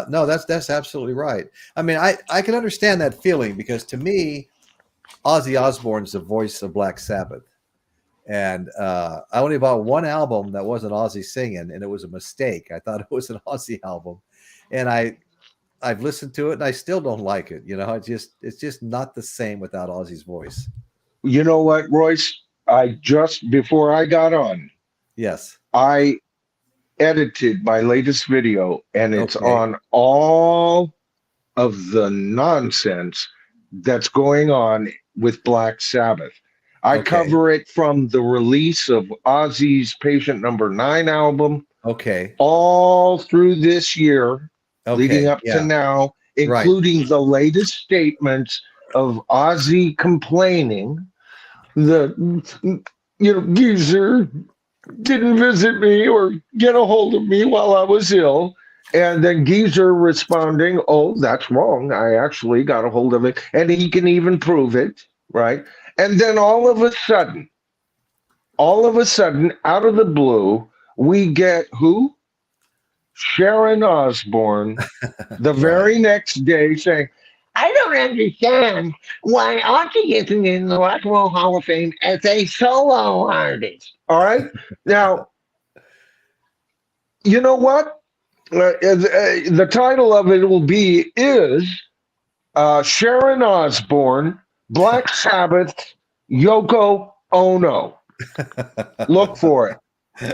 no, that's absolutely right. I mean, I can understand that feeling because to me, Ozzy Osbourne's the voice of Black Sabbath, and I only bought one album that wasn't Ozzy singing, and it was a mistake. I thought it was an Ozzy album, and I've listened to it, and I still don't like it. It's just not the same without Ozzy's voice. You know what, Royce? Before I got on, yes, I edited my latest video, and it's on all of the nonsense that's going on with Black Sabbath. I cover it from the release of Ozzy's Patient Number 9 album. All through this year, leading up to now, including the latest statements of Ozzy complaining that Geezer didn't visit me or get a hold of me while I was ill. And then Geezer responding, oh, that's wrong. I actually got a hold of it. And he can even prove it, right? And then all of a sudden, out of the blue, we get who? Sharon Osbourne the very next day saying, I don't understand why Ozzy isn't in the Rock and Roll Hall of Fame as a solo artist. All right? Now, you know what? The title of it is Sharon Osbourne, Black Sabbath, Yoko Ono. Look for it.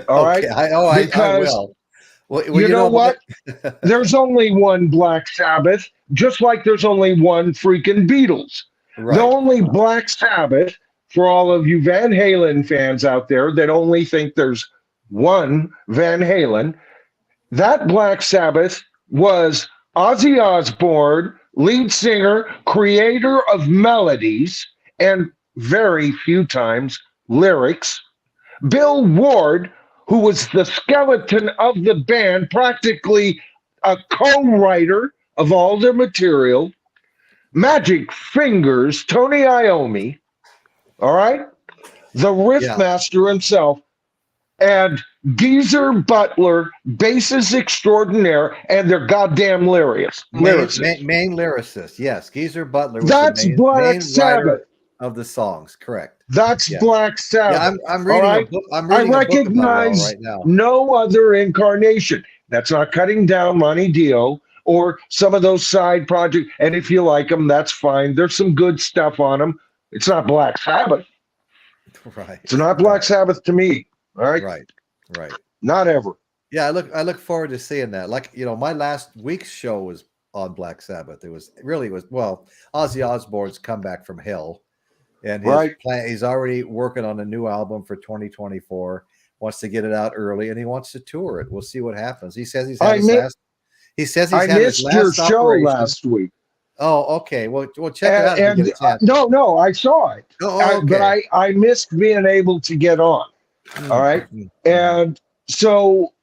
All right. I will. Well, you know what? There's only one Black Sabbath, just like there's only one freaking Beatles. Right. The only Black Sabbath, for all of you Van Halen fans out there that only think there's one Van Halen, that Black Sabbath was Ozzy Osbourne, lead singer, creator of melodies, and very few times lyrics. Bill Ward, who was the skeleton of the band, practically a co-writer of all their material. Magic Fingers, Tony Iommi, all right? The riff master himself, and Geezer Butler, bassist extraordinaire, and their goddamn lyricist. Main lyricist, yes. Geezer Butler was That's the Black Sabbath of the songs, correct. That's Black Sabbath. Yeah, I'm reading a book. I recognize right now. no other incarnation. That's not cutting down Monty Dio or some of those side projects. And if you like them, that's fine. There's some good stuff on them. It's not Black Sabbath. Right. It's not Black Sabbath to me. All right. Right. Not ever. Yeah, I look forward to seeing that. Like, my last week's show was on Black Sabbath. It was Ozzy Osbourne's Comeback from Hell. And he's already working on a new album for 2024. Wants to get it out early, and he wants to tour it. We'll see what happens. He says I missed your show last week. Oh, okay. Well, check it out. No, I saw it. Oh, okay. But I missed being able to get on. All right, and so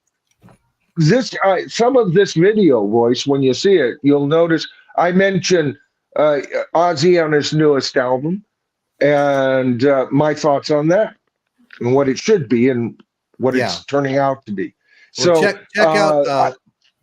this some of this video voice, when you see it, you'll notice I mention Ozzy on his newest album. And my thoughts on that, and what it should be, and what it's turning out to be. Well, so check out.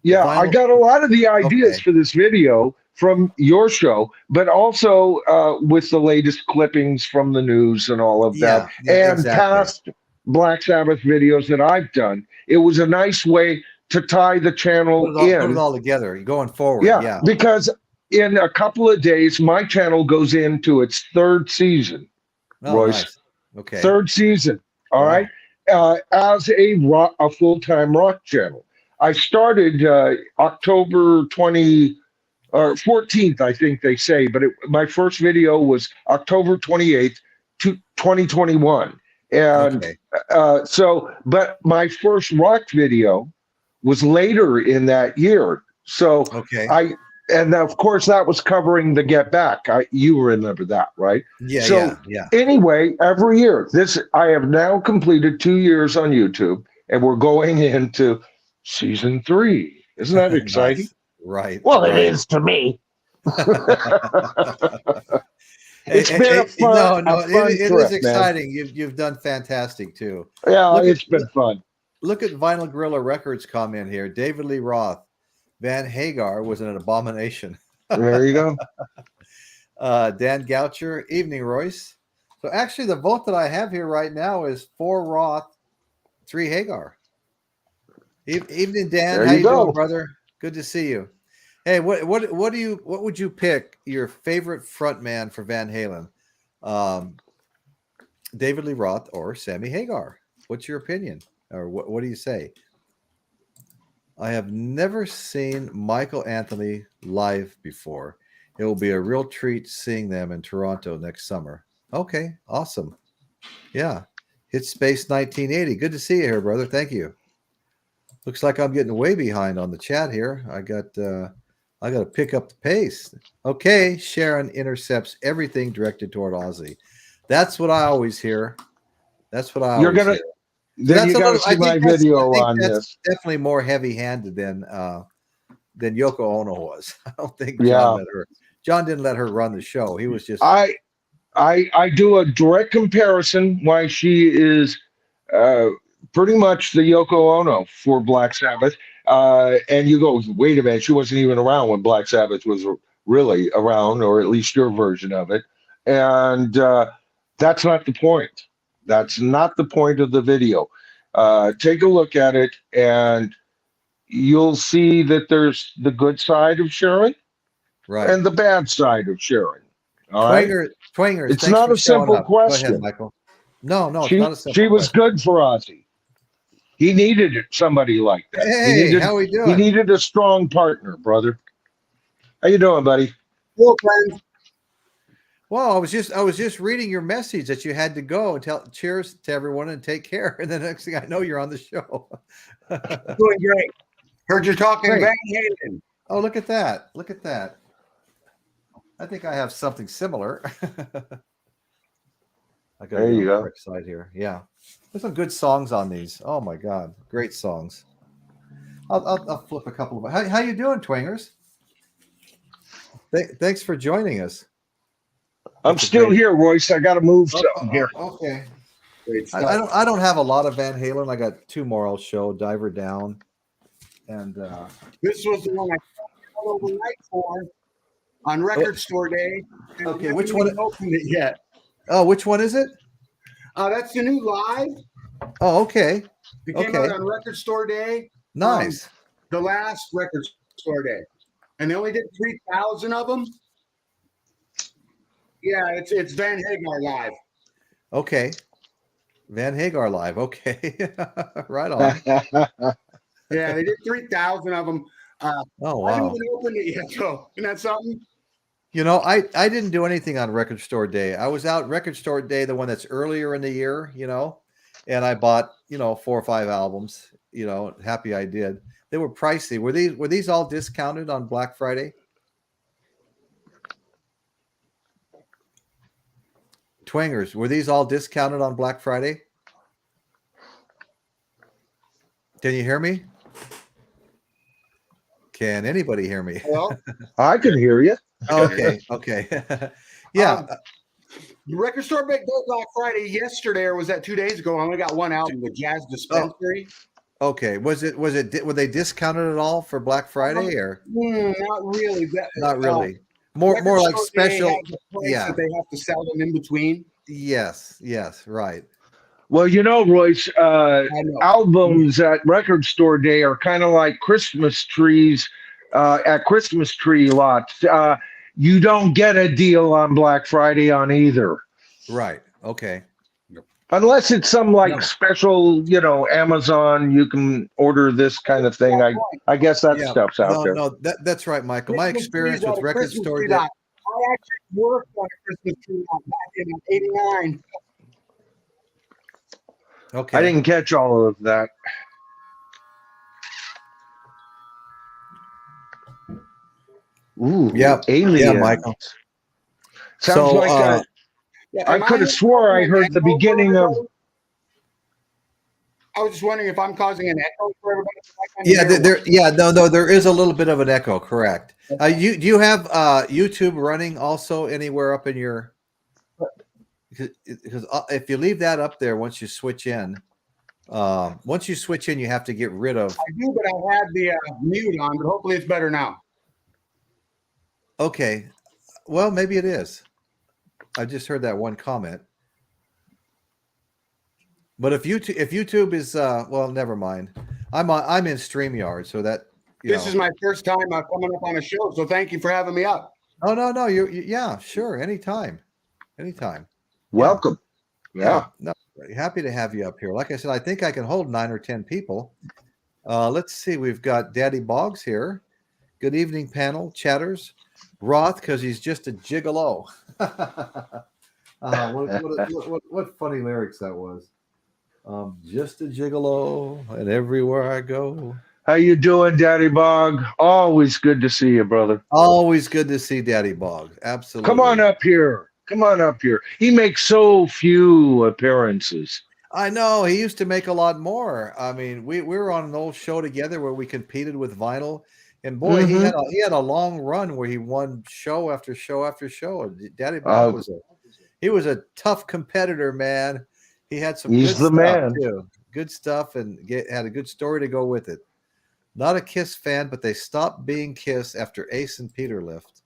I got a lot of the ideas for this video from your show, but also with the latest clippings from the news and all of that, and past Black Sabbath videos that I've done. It was a nice way to tie the channel put it all together going forward. Yeah. Because in a couple of days, my channel goes into its third season. Royce. Nice. Okay. Third season. All right. As a full-time rock channel. I started October 20 or 14th, I think they say, but my first video was October 28th, 2021. And but my first rock video was later in that year. So and of course, that was covering the Get Back. You remember that, right? Yeah. Anyway, every year, I have now completed 2 years on YouTube, and we're going into season 3. Isn't that exciting? Nice. Right. Well, it is to me. It's been a fun. It is exciting. You've done fantastic too. Yeah, it's been fun. Look at Vinyl Gorilla Records comment here. David Lee Roth. Van Hagar was an abomination. There you go. Dan Goucher, evening, Royce. So actually, the vote that I have here right now is 4 Roth, 3 Hagar. Evening, Dan. There How you you go, doing, brother? Good to see you. Hey, what would you pick your favorite frontman for Van Halen? David Lee Roth or Sammy Hagar? What's your opinion, or what do you say? I have never seen Michael Anthony live before. It will be a real treat seeing them in Toronto next summer. Okay, awesome. Yeah. Hit Space 1980. Good to see you here, brother. Thank you. Looks like I'm getting way behind on the chat here. I got to pick up the pace. Okay, Sharon intercepts everything directed toward Ozzy. That's what I always hear. That's what I always hear. Then you got to see my video on this. Definitely more heavy-handed than Yoko Ono was. I don't think John didn't let her run the show. He was just. I do a direct comparison. Why she is pretty much the Yoko Ono for Black Sabbath, and you go, wait a minute, she wasn't even around when Black Sabbath was really around, or at least your version of it, and that's not the point. That's not the point of the video. Take a look at it, and you'll see that there's the good side of Sharon, and the bad side of Sharon. All right, Twangers. It's not a simple question. Go ahead, Michael. No, it's She not a simple she was question. good for Ozzy. He needed somebody like that. Hey, how we doing? He needed a strong partner, brother. How you doing, buddy? Hello, friends. Well, I was just reading your message that you had to go and tell cheers to everyone and take care. And the next thing I know, you're on the show. Doing great. Heard you talking Great. Van Halen. Oh, look at that. Look at that. I think I have something similar. I got There you go. Correct side here. Yeah. There's some good songs on these. Oh my God. Great songs. I'll flip a couple of how you doing, Twingers? Thanks for joining us. I'm still here, Royce. I got to move something here. Okay. Great stuff. I don't have a lot of Van Halen. I got two more I'll show. Diver Down, and This was the one I called overnight for on Record Store Day. And Okay, we haven't which one- even opened it yet. oh, which one is it? That's the new Live. Oh, okay, It came out on Record Store Day, nice. the last Record Store Day, and they only did 3,000 of them. Yeah, it's Van Hagar Live. Okay, Van Hagar live. Okay, right on. Yeah, they did 3,000 of them. Oh I haven't wow. even opened it yet, so isn't that something? You know, I didn't do anything on Record Store Day. I was out Record Store Day, the one that's earlier in the year, and I bought 4 or 5 albums. Happy I did. They were pricey. Were these all discounted on Black Friday? Twingers, were these all discounted on Black Friday? Can you hear me? Can anybody hear me? Well, I can hear you. Okay. Yeah. the Record Store Day Black Friday yesterday, or was that 2 days ago? I only got one album, the Jazz Dispensary. Okay. Were they discounted at all for Black Friday or Not really. not really? More Record like Store Day special. has a price Yeah. that they have to sell them in between. Yes, right. Well, Royce, I know. albums at Record Store Day are kind of like Christmas trees at Christmas tree lots. You don't get a deal on Black Friday on either. Right. Okay. Unless it's some No. special, Amazon, you can order this kind of thing. I guess that Yeah. stuff's out there. No, that's right, Michael. My Christmas experience trees with on a Record Christmas Store tree Day. lot. I actually worked on a Christmas tree lot back in '89. Okay. I didn't catch all of that. Ooh, Yep. Alien. Yeah, Michael. Sounds So, like Yeah, I am could have swore I causing heard an the echo for beginning of. everybody? I was just wondering if I'm causing an echo for everybody. There is a little bit of an echo, correct. Do you have YouTube running also anywhere up in your because if you leave that up there once you switch in, you have to get rid of. I do, but I had the mute on, but hopefully it's better now. Okay. Well, maybe it is. I just heard that one comment. But if YouTube is well, never mind. I'm in StreamYard, so that This is my first time coming up on a show, so thank you for having me up. Oh no, yeah, sure, anytime. Welcome. Yeah. No, happy to have you up here. Like I said, I think I can hold 9 or 10 people. Let's see. We've got Daddy Boggs here. Good evening, panel chatters. Roth, because he's just a gigolo. What funny lyrics that was. Just a gigolo, and everywhere I go. How you doing, Daddy Bog? Always good to see you, brother. Always good to see Daddy Bog. Absolutely. Come on up here. He makes so few appearances. I know. He used to make a lot more. I mean, we were on an old show together where we competed with vinyl. And boy, he had a long run where he won show after show after show. Daddy Bob was a tough competitor, man. He had some He's good the stuff man. too. Good stuff and had a good story to go with it. Not a Kiss fan, but they stopped being Kiss after Ace and Peter left.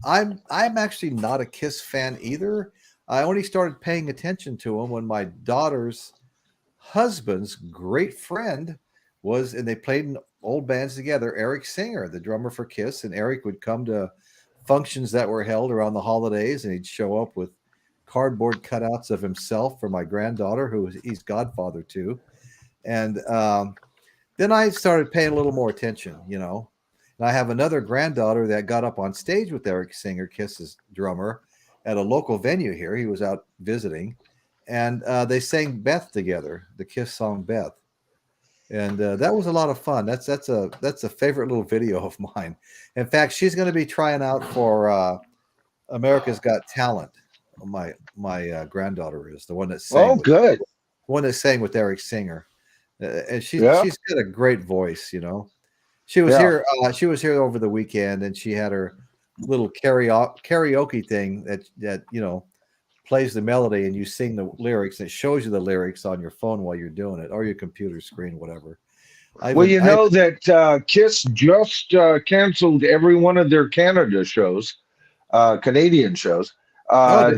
I'm actually not a Kiss fan either. I only started paying attention to him when my daughter's husband's great friend was, and they played in old bands together, Eric Singer, the drummer for Kiss, and Eric would come to functions that were held around the holidays, and he'd show up with cardboard cutouts of himself for my granddaughter, who he's godfather to. And then I started paying a little more attention, you know. And I have another granddaughter that got up on stage with Eric Singer, Kiss's drummer, at a local venue here. He was out visiting, and they sang Beth together, the Kiss song Beth. And that was a lot of fun. That's a favorite little video of mine. In fact, she's going to be trying out for America's Got Talent. My granddaughter is the one that sang. Good. One that sang with Eric Singer, and she's got a great voice. You know, she was here. She was here over the weekend, and she had her little karaoke thing that you know plays the melody, and you sing the lyrics. And it shows you the lyrics on your phone while you're doing it, or your computer screen, whatever. That Kiss just canceled every one of their Canada shows, Canadian shows,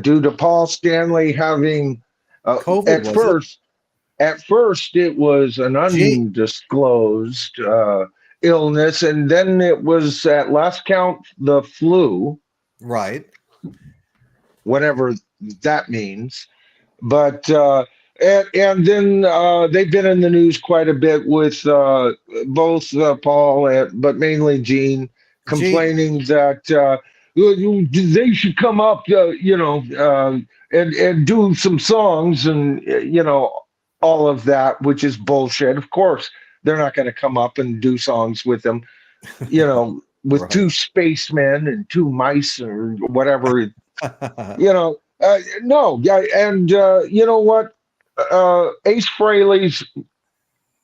due to Paul Stanley having COVID. At first, it was an undisclosed illness, and then it was at last count the flu, right? Whatever that means, but and then they've been in the news quite a bit with both Paul, but mainly Gene, complaining that they should come up, and do some songs, and all of that, which is bullshit. Of course, they're not going to come up and do songs with them, with right. two spacemen and two mice or whatever, no. Yeah. And you know what? Ace Frehley's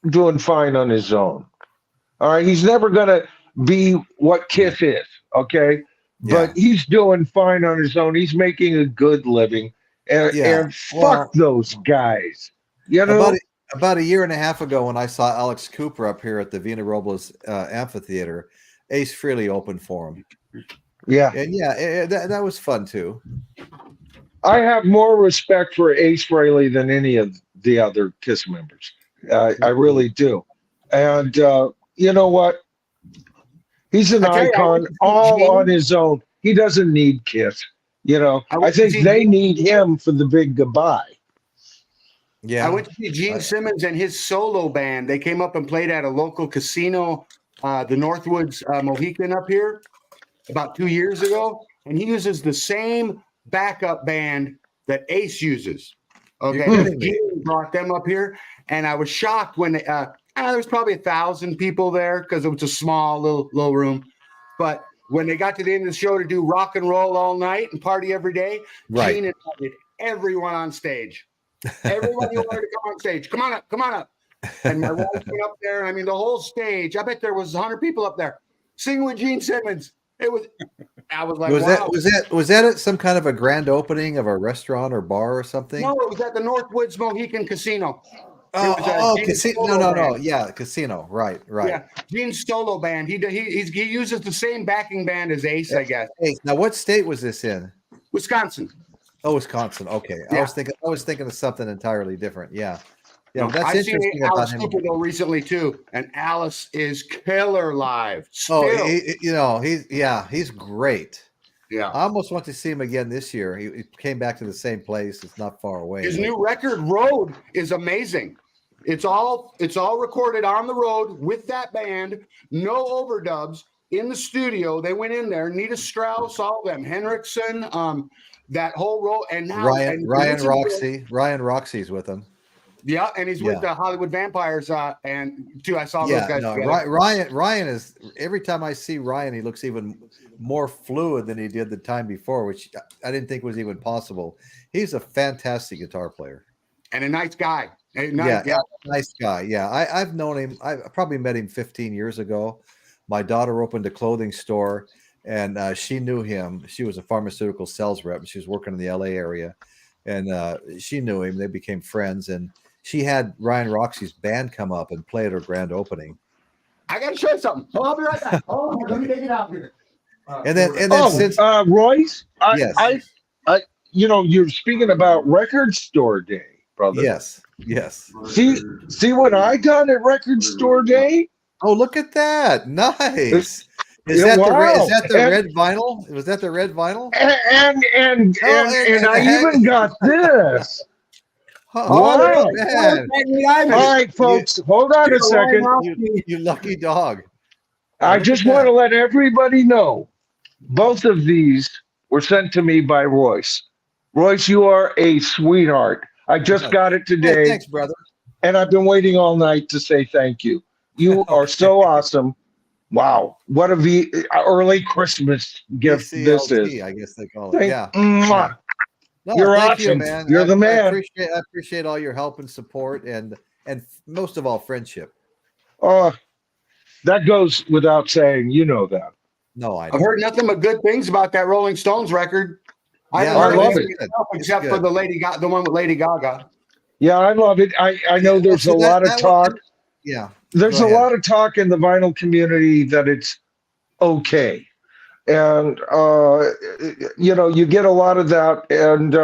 doing fine on his own. All right. He's never going to be what Kiss is. Okay. But he's doing fine on his own. He's making a good living. And fuck those guys. About a year and a half ago, when I saw Alex Cooper up here at the Vina Robles Amphitheater, Ace Frehley opened for him. Yeah. And that was fun too. I have more respect for Ace Frehley than any of the other Kiss members. I really do. And you know what? He's an icon all on his own. He doesn't need Kiss. I think they need him for the big goodbye. Yeah, I went to see Gene Simmons and his solo band. They came up and played at a local casino, the Northwoods Mohican up here, about 2 years ago. And he uses the same backup band that Ace uses. Okay, Gene brought them up here, and I was shocked when there was probably 1,000 people there because it was a small little room. But when they got to the end of the show to do rock and roll all night and party every day, Gene invited everyone on stage. Everyone who wanted to come on stage, come on up. And my wife went up there, and I mean the whole stage. I bet there was 100 people up there singing with Gene Simmons. I was like, wow. Was that at some kind of a grand opening of a restaurant or bar or something? No, it was at the Northwoods Mohican Casino. Casino. No. Yeah, casino. Right. Yeah, Gene's solo band. He uses the same backing band as Ace, I guess. Ace. Now, what state was this in? Wisconsin. Oh, Wisconsin. Okay, yeah. I was thinking of something entirely different. Yeah. No, that's interesting. Alice Cooper though recently too, and Alice is killer live. Still. Oh, he's great. Yeah, I almost want to see him again this year. He came back to the same place. It's not far away. His new record, Road, is amazing. It's all recorded on the road with that band. No overdubs in the studio. They went in there. Nita Strauss, all of them. Henriksen, that whole row, and now Ryan Roxy's with him. Yeah, and he's with the Hollywood Vampires, and too. I saw those guys. No, Ryan is. Every time I see Ryan, he looks even more fluid than he did the time before, which I didn't think was even possible. He's a fantastic guitar player and a nice guy. Nice guy. Yeah, I've known him. I probably met him 15 years ago. My daughter opened a clothing store, and she knew him. She was a pharmaceutical sales rep. She was working in the LA area, and she knew him. They became friends, and she had Ryan Roxy's band come up and play at her grand opening. I got to show you something. I'll be right back. Let me take it out here. And then since Royce, yes, you're speaking about Record Store Day, brother. Yes. See what I done at Record Store Day? Oh, look at that! Nice. Is that the red vinyl? Was that the red vinyl? And I even got this. Wow, man. All right, folks, hold on a second. You lucky dog. I just want to let everybody know, both of these were sent to me by Royce. Royce, you are a sweetheart. I just got it today. Hey, thanks, brother. And I've been waiting all night to say thank you. You are so awesome. Wow, what a early Christmas gift VCLT, this is. I guess they call it. Yeah. No, You're awesome. man. You're the man. I appreciate all your help and support, and most of all, friendship. That goes without saying. You know that. No, I've heard nothing but good things about that Rolling Stones record. I love it, except for the one with Lady Gaga. Yeah, I love it. I know there's a lot of talk. Yeah, there's a lot of talk in the vinyl community that it's okay. And you get a lot of that, and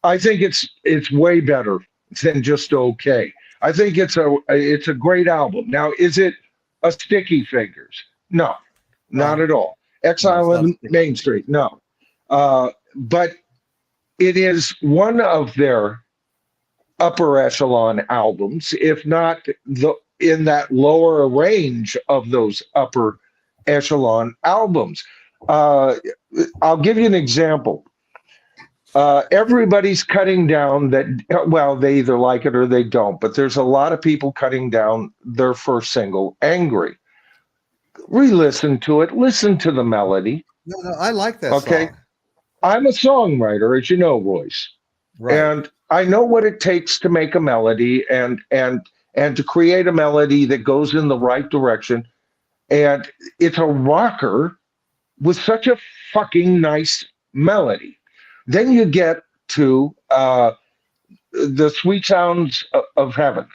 I think it's way better than just okay. I think it's a great album. Now, is it a Sticky Fingers? No, not at all. Exile on Main Street? No, but it is one of their upper echelon albums, if not in that lower range of those upper echelon albums. I'll give you an example. Everybody's cutting down that, well, they either like it or they don't, but there's a lot of people cutting down their first single, Angry. Re-listen to it, listen to the melody. No, I like that song. I'm a songwriter, as you know, Royce. Right. And I know what it takes to make a melody and to create a melody that goes in the right direction. And it's a rocker with such a fucking nice melody. Then you get to the Sweet Sounds of Heaven.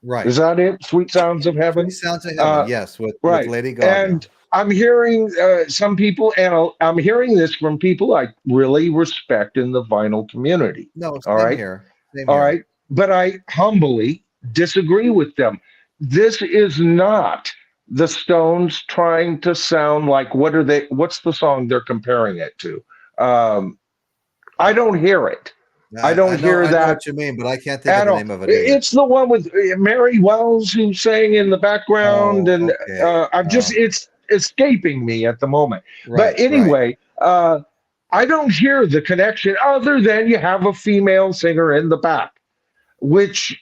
Right. Is that it? Sweet Sounds of Heaven? Sweet Sounds of Heaven, yes, with Lady Gaga. And I'm hearing some people, and I'm hearing this from people I really respect in the vinyl community. No, same here. All right. But I humbly disagree with them. This is not the Stones trying to sound like, what's the song they're comparing it to? I don't hear it. I don't hear that. I know what you mean, but I can't think of the name of it. It's the one with Mary Wells who sang in the background, it's escaping me at the moment. Right, but anyway, I don't hear the connection other than you have a female singer in the back, which,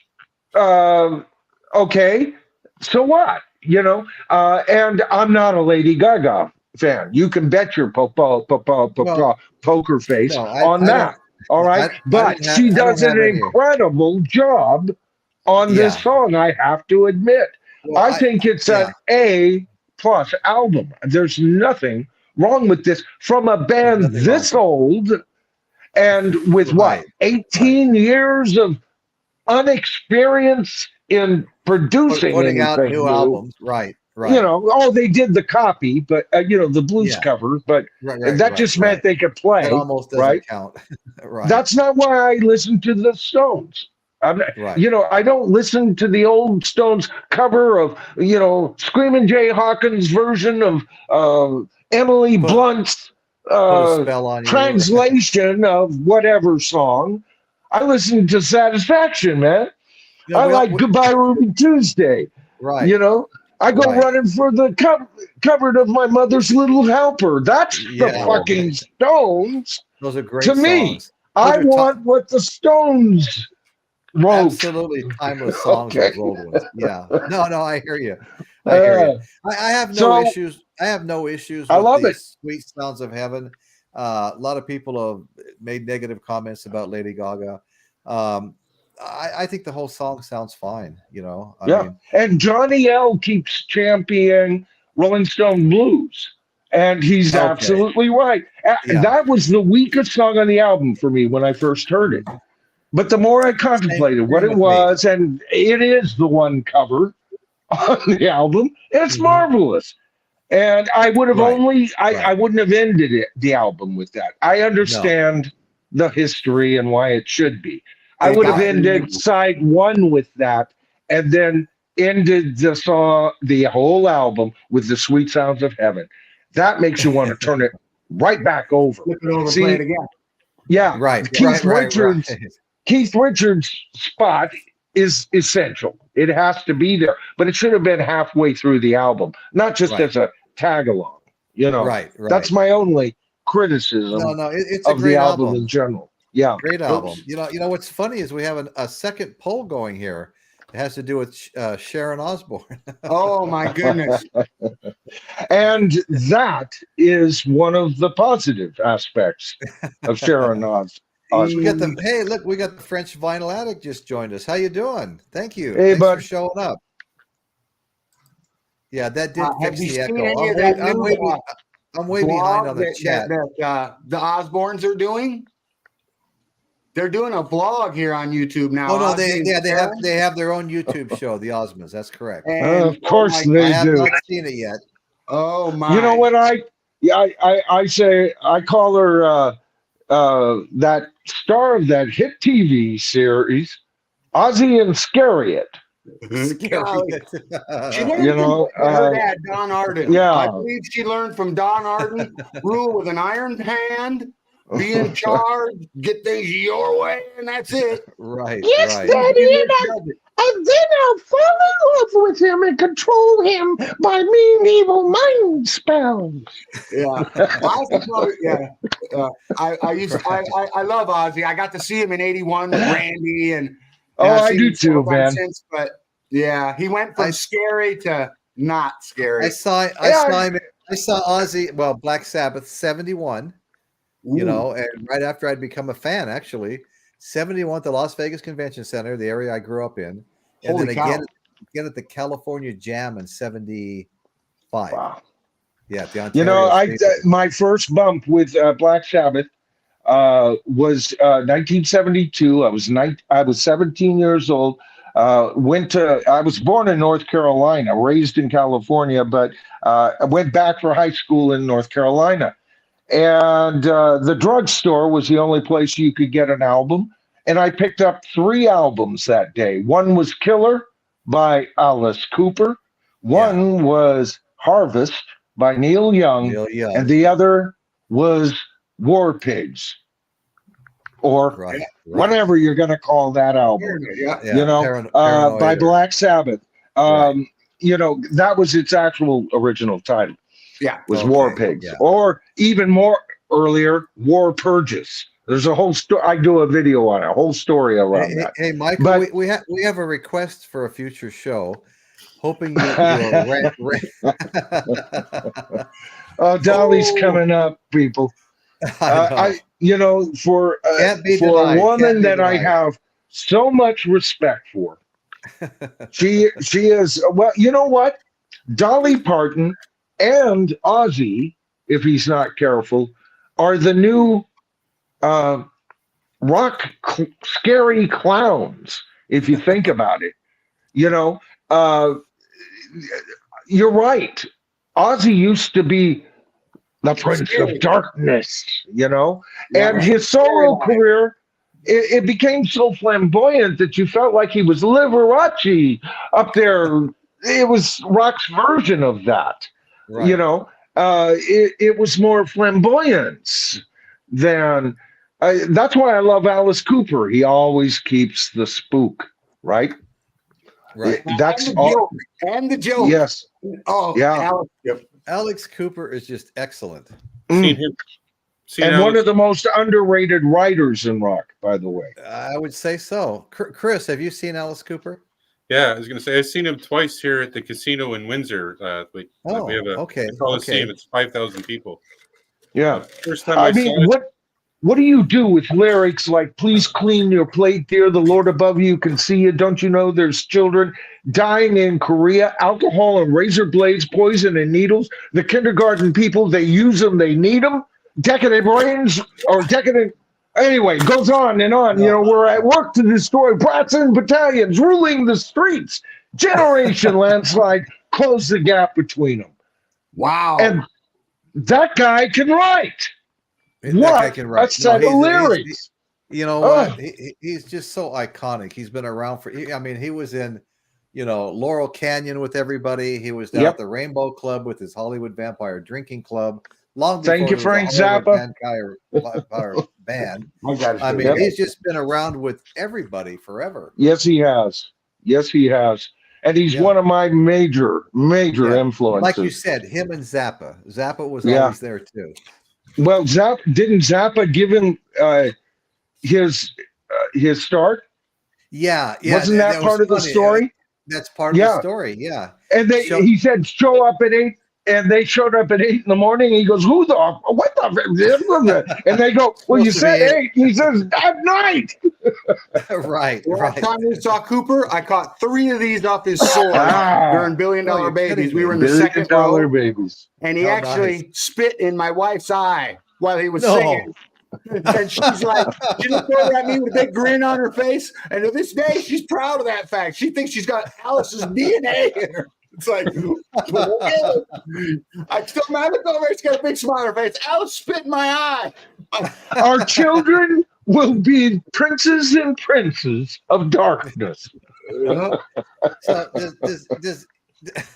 okay, so what? And I'm not a Lady Gaga fan. You can bet your poker face on that. All right. But she does an incredible job on this song, I have to admit. Well, I think it's an A+ album. There's nothing wrong with this from a band this old and with 18 years of unexperience in producing putting out new albums. Right. They did the copy, but the blues cover, but that just meant they could play. That almost doesn't count. Right. That's not why I listen to the Stones. I don't listen to the old Stones cover of, Screamin' Jay Hawkins' version of Emily Blunt's translation of whatever song. I listen to Satisfaction, man. I like Goodbye Ruby Tuesday. Right. I go running for the cupboard of my mother's little helper. That's the fucking Stones. Those are great to me. I want what the Stones wrote. Absolutely timeless songs. Yeah. No, I hear you. I have no issues. I have no issues with Sweet Sounds of Heaven. A lot of people have made negative comments about Lady Gaga. I think the whole song sounds fine, I mean, and Johnny L keeps championing Rolling Stone blues, and he's absolutely right. That was the weakest song on the album for me when I first heard it. But the more I contemplated what it was, and it is the one cover on the album, it's marvelous. And I would have I wouldn't have ended the album with that. I understand the history and why it should be. I would have ended side one with that, and then ended the whole album with the Sweet Sounds of Heaven. that makes you want to turn it right back over. Flip it over, play it again. Yeah, right. Keith Richards' spot is essential. It has to be there, but it should have been halfway through the album, not just as a tag along. You know, right. That's my only criticism. No, it's a of great the album in general. Yeah, great album. You know what's funny is we have a second poll going here. It has to do with Sharon Osbourne. Oh my goodness! And that is one of the positive aspects of Sharon Osbourne. We got the we got the French Vinyl Addict just joined us. How you doing? Thank you. Hey, Thanks for showing up. Yeah, that did fix the echo. I'm way behind on the chat. That the Osbournes are doing. They're doing a vlog here on YouTube now. Oh no, they have their own YouTube show, the Osmonds. That's correct. Of course they do. I have not seen it yet. Oh my! You know what I say? I call her that star of that hit TV series, Ozzy and Scariot. She learned from her dad, Don Arden. Yeah, I believe she learned from Don Arden. Rule with an iron hand. Be in charge, get things your way, and that's it. Right. Yes, right. Daddy, and then I'll fall in love with him and control him by mean evil mind spells. Yeah, I love Ozzy. I got to see him in '81 with Randy, and I do too, man. But yeah, he went from scary to not scary. I saw Ozzy. Well, Black Sabbath '71. You know, and right after I'd become a fan, actually, 71 at the Las Vegas Convention Center, the area I grew up in, and then again at the California Jam in '75. Wow. Yeah, the Ontario my first bump with Black Sabbath was 1972. I was 17 years old. I was born in North Carolina, raised in California, but I went back for high school in North Carolina. And the drugstore was the only place you could get an album. And I picked up 3 albums that day. One was Killer by Alice Cooper. One was Harvest by Neil Young. And the other was War Pigs. Or whatever you're going to call that album. By Black Sabbath. That was its actual original title. War Pigs, or even more earlier, War Purges. There's a whole story. I do a video on it, a whole story around that. Hey, Michael, but we have a request for a future show. Hoping you rant. Oh, Dolly's coming up, people. For a woman that I have so much respect for, she is. Well, you know what, Dolly Parton and Ozzy, if he's not careful, are the new rock scary clowns, if you think about it. You're right. Ozzy used to be the Prince of Darkness, and his solo career, it became so flamboyant that you felt like he was Liberace up there. It was rock's version of that. Right. It was more flamboyance than. That's why I love Alice Cooper. He always keeps the spook, right? Right. That's and the joke. Yes. Oh, yeah. Alex Cooper is just excellent. And one of the most underrated writers in rock, by the way. I would say so. Chris, have you seen Alice Cooper? Yeah, I was going to say I've seen him twice here at the casino in Windsor. We have a Coliseum. It's 5,000 people. Yeah. First time I saw it. What do you do with lyrics like, please clean your plate, dear, the Lord above you can see you. Don't you know there's children dying in Korea, alcohol and razor blades, poison and needles. The kindergarten people, they use them, they need them. Decadent brains or decadent. Anyway, goes on and on. We're at work to destroy brats and battalions, ruling the streets. Generation landslide, close the gap between them. Wow. And that guy can write. What a set of lyrics. What? He's just so iconic. He's been around for, he was in, Laurel Canyon with everybody. He was down at the Rainbow Club with his Hollywood Vampire Drinking Club. Long before Thank you, Frank Zappa. Vampire band. I mean, he's just been around with everybody forever. Yes, he has. Yes, he has. And he's one of my major influences. Like you said, him and Zappa. Zappa was always there too. Well, didn't Zappa give him his start? Yeah. Wasn't that part of the story? That's part of the story. Yeah. And he said, show up at 8. And they showed up at 8 in the morning. He goes, what the? And they go, well, you said 8. He says, at night. Right. Last time we saw Cooper, I caught 3 of these off his sword during $1 Billion Babies. We were in the second row. Babies. And he actually spit in my wife's eye while he was singing. And she's like, she looked over at me with a big grin on her face. And to this day, she's proud of that fact. She thinks she's got Alice's DNA in her. It's like, I still look over, she's got a big smile on her face. Alice spit in my eye. Our children will be princes and princes of darkness. So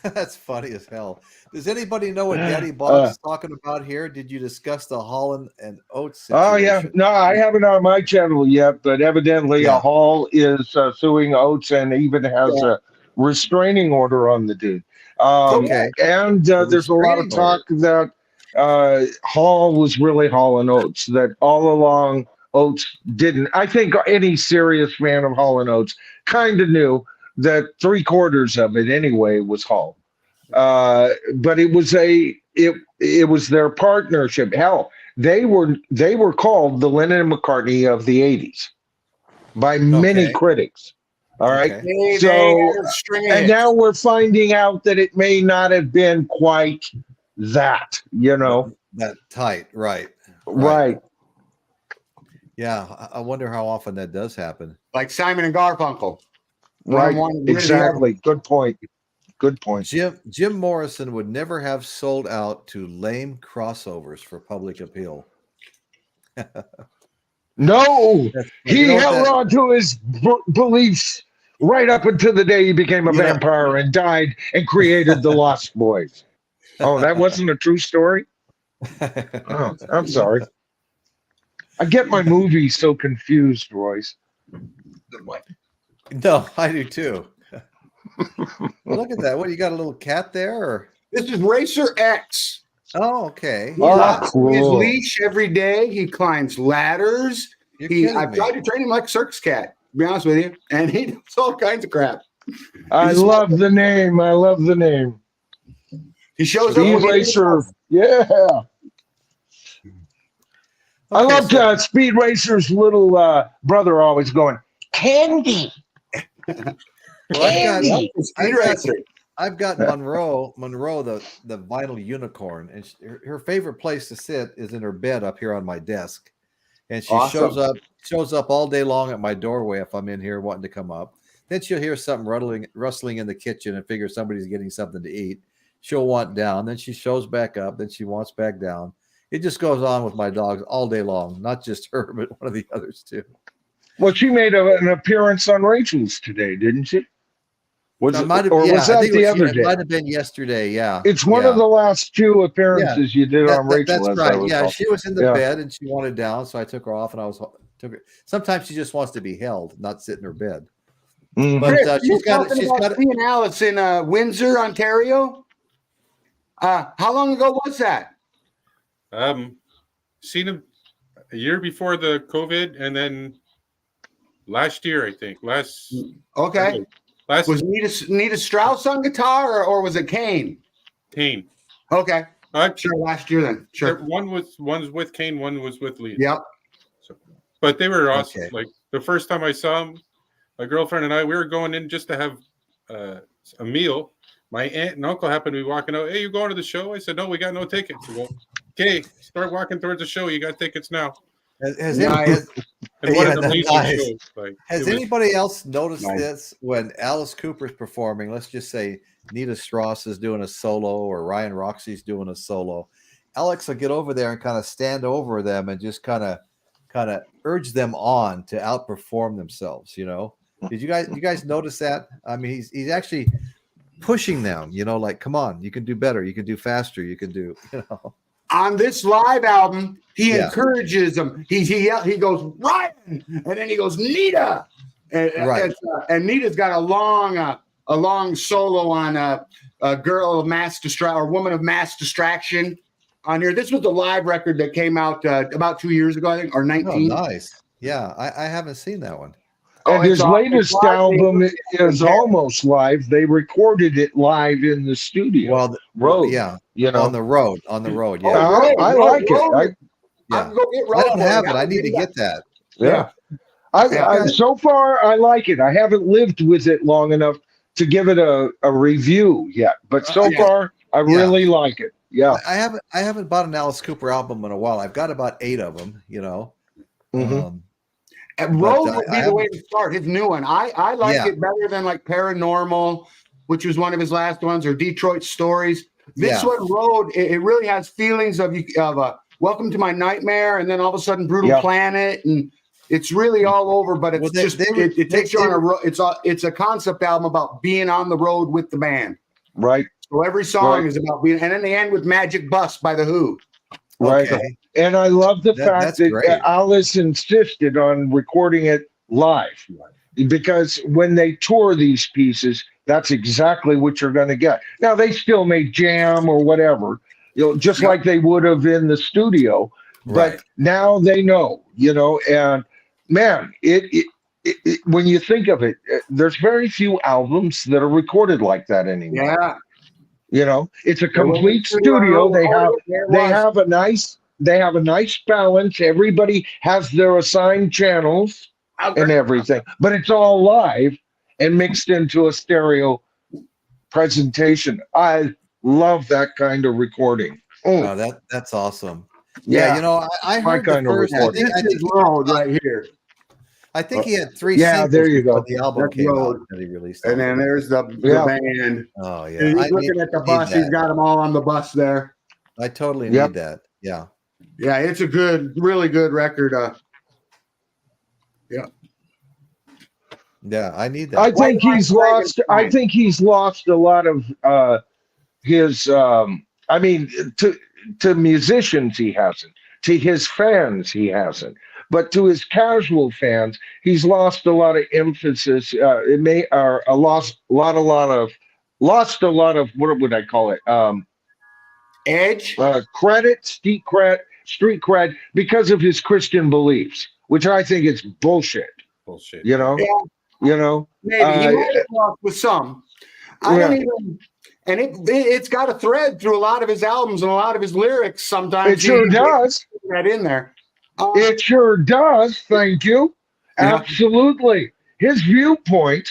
that's funny as hell. Does anybody know what Daddy Bob's talking about here? Did you discuss the Hall and Oates situation? Oh, yeah. No, I haven't on my channel yet, but evidently a Hall is suing Oates and even has a restraining order on the dude. And there's a lot of talk that Hall was really Hall and Oates, that all along Oates didn't. I think any serious fan of Hall and Oates kind of knew that 3/4 of it anyway was Hall. But it was it was their partnership. Hell, they were called the Lennon and McCartney of the 80s by many critics. All right. Okay. So, and now we're finding out that it may not have been quite that, that tight. Right. Yeah. I wonder how often that does happen. Like Simon and Garfunkel. Right. Exactly. Good point. Jim Morrison would never have sold out to lame crossovers for public appeal. No, he held on to his beliefs right up until the day he became a vampire and died and created the Lost Boys. Oh, that wasn't a true story? Oh, I'm sorry. I get my movies so confused, Royce. No, I do too. Look at that. What, you got a little cat there? Or? This is Racer X. Oh, okay. He walks his leash every day. He climbs ladders. I've tried to train him like a circus cat, to be honest with you. And he does all kinds of crap. I love the name. He shows up. Racer. Yeah. I love Speed Racer's little brother always going, Candy. I've got Monroe, the vinyl unicorn, and her favorite place to sit is in her bed up here on my desk. And she shows up all day long at my doorway if I'm in here wanting to come up. Then she'll hear something rustling in the kitchen and figure somebody's getting something to eat. She'll want down. Then she shows back up. Then she wants back down. It just goes on with my dogs all day long. Not just her, but one of the others too. Well, she made an appearance on Rachel's today, didn't she? Was that the other day? It might have been yesterday. Yeah, it's one of the last 2 appearances you did on Rachel. That's right. Yeah, she was in the bed and she wanted down, so I took her off, and took her. Sometimes she just wants to be held, not sit in her bed. Mm-hmm. But she's got seeing Alice in Windsor, Ontario. How long ago was that? Seen him a year before the COVID, and then last year, I think. Was Nita Strauss on guitar, or was it Kane? Kane. Okay. Sure, last year then. Sure. One's with Kane, one was with Lee. Yep. So, but they were awesome. Okay. Like the first time I saw him, my girlfriend and I, we were going in just to have a meal. My aunt and uncle happened to be walking out. Hey, you going to the show? I said, no, we got no tickets. Well, okay, start walking towards the show. You got tickets now. Has anybody else noticed this when Alice Cooper's performing? Let's just say Nita Strauss is doing a solo or Ryan Roxy's doing a solo. Alex will get over there and kind of stand over them and just kind of urge them on to outperform themselves, Did you guys notice that? I mean, he's actually pushing them, like, come on, you can do better, you can do faster, you can do, On this live album, he encourages them. He goes, Ryan, and then he goes, Nita. And Nita's got a long solo on a girl of mass distraction or woman of mass distraction on here. This was the live record that came out about 2 years ago, I think, or 19. Oh, nice. Yeah, I haven't seen that one. And his latest album is almost live. They recorded it live in the studio. Well, road, on the road. Yeah, I like it. I don't have it. I need to get that. Yeah. I so far I like it. I haven't lived with it long enough to give it a review yet, but so far I really like it. Yeah, I haven't bought an Alice Cooper album in a while. I've got about 8 of them. And Road would be the way to start. His new one, I like it better than like Paranormal, which was one of his last ones, or Detroit Stories. This one, Road, it really has feelings of Welcome to My Nightmare, and then all of a sudden Brutal Planet, and it's really all over. But it's it takes you on a road. It's a concept album about being on the road with the band. Right. So every song is about being, and then they end with Magic Bus by The Who. Right. Okay. And I love the fact that Alice insisted on recording it live, because when they tour these pieces, that's exactly what you're going to get. Now, they still may jam or whatever, just like they would have in the studio. But now they know, and man, it when you think of it, there's very few albums that are recorded like that anymore. Yeah. It's a complete studio. They have a nice balance. Everybody has their assigned channels and everything, but it's all live and mixed into a stereo presentation. I love that kind of recording. Oh, that's awesome. Yeah, I heard the first. I think Road right here. I think he had 3 singles there you go. The album came out that he released. And then there's the band. Oh, yeah. And he's looking at the bus. He's got them all on the bus there. I totally need that. Yeah. Yeah, it's a really good record. Yeah, I need that. I think he's lost a lot of his to musicians he hasn't. To his fans he hasn't. But to his casual fans, he's lost a lot of emphasis. Lost a lot of what would I call it? Edge, credit, street cred, because of his Christian beliefs, which I think is bullshit. Bullshit. Maybe he might have lost with some. I don't even. And it's got a thread through a lot of his albums and a lot of his lyrics. Sometimes it sure does. That in there. It sure does. Thank you. Absolutely. His viewpoints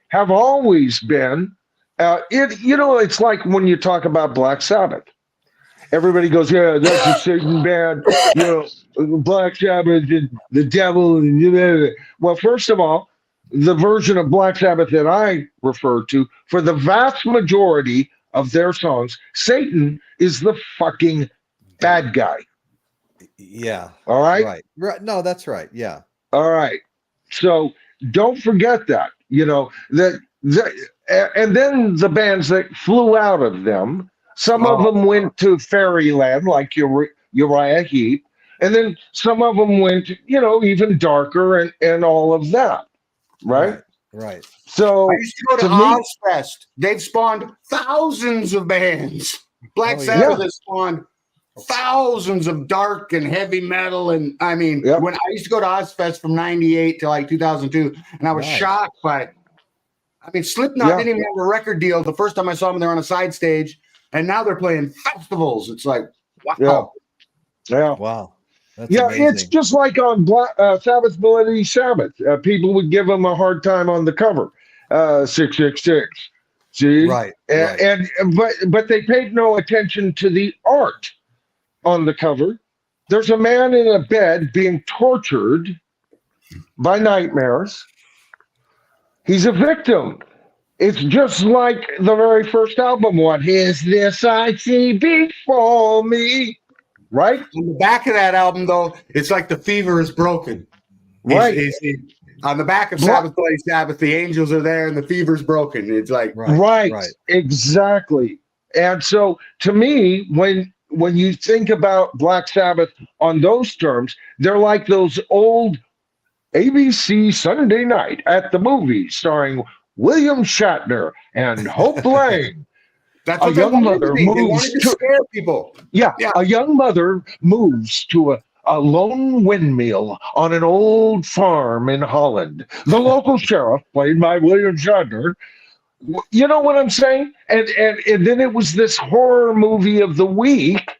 have always been, it's like when you talk about Black Sabbath. Everybody goes, yeah, that's a certain band, Black Sabbath, the devil. Well, first of all, the version of Black Sabbath that I refer to, for the vast majority of their songs, Satan is the fucking bad guy. Yeah. All right. Right. No, that's right. Yeah. All right. So don't forget that, and then the bands that flew out of them, some of them went to fairyland, like Uriah Heep, and then some of them went, even darker and all of that. Right. So I used to go to Ozfest. They've spawned thousands of bands. Black Sabbath has spawned thousands of dark and heavy metal. And I mean, when I used to go to Ozfest from 98 to like 2002, and I was shocked by, Slipknot didn't even have a record deal. The first time I saw them, they're on a side stage, and now they're playing festivals. It's like, wow. Yeah. Wow. That's amazing. It's just like on Sabbath's Bloody Sabbath. People would give them a hard time on the cover. 666. See? Right. But they paid no attention to the art on the cover. There's a man in a bed being tortured by nightmares. He's a victim. It's just like the very first album. What is this I see before me? Right? On the back of that album, though, it's like the fever is broken. Right. On the back of Sabbath Bloody Sabbath, the angels are there and the fever's broken. It's like right. Exactly. And so to me, when you think about Black Sabbath on those terms, they're like those old ABC Sunday Night at the Movies starring William Shatner and Hope Lang. That's what a young mother moves to scare people. Yeah, a young mother moves to a lone windmill on an old farm in Holland. The local sheriff, played by William Shatner, you know what I'm saying? And then it was this horror movie of the week.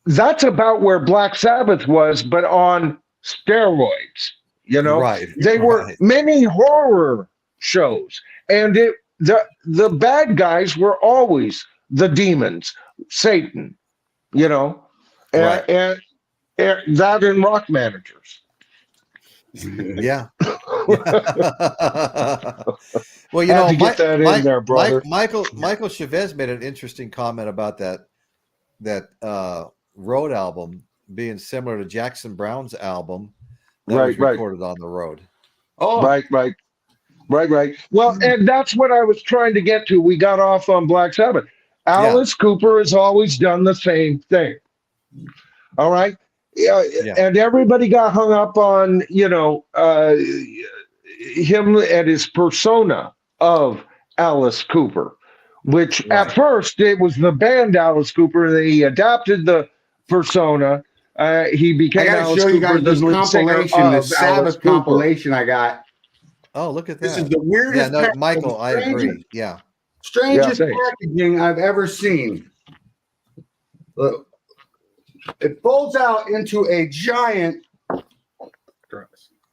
That's about where Black Sabbath was, but on steroids. You know, they were many horror shows, and the bad guys were always the demons, Satan. You know, and that in Rock Managers. Yeah. Well, you know, get that in there, brother. Michael Chavez made an interesting comment about that road album being similar to Jackson Brown's album that was recorded on the road. Oh, right. Well, and that's what I was trying to get to. We got off on Black Sabbath. Alice Cooper has always done the same thing. All right. Yeah. And everybody got hung up on, him and his persona of Alice Cooper, which at first it was the band Alice Cooper. They adapted the persona. He became Alice Cooper, the compilation, the Sabbath compilation I got. Oh, look at that. This is the weirdest. Yeah, no, Michael, I agree. Yeah. Strangest packaging I've ever seen. Look, it folds out into a giant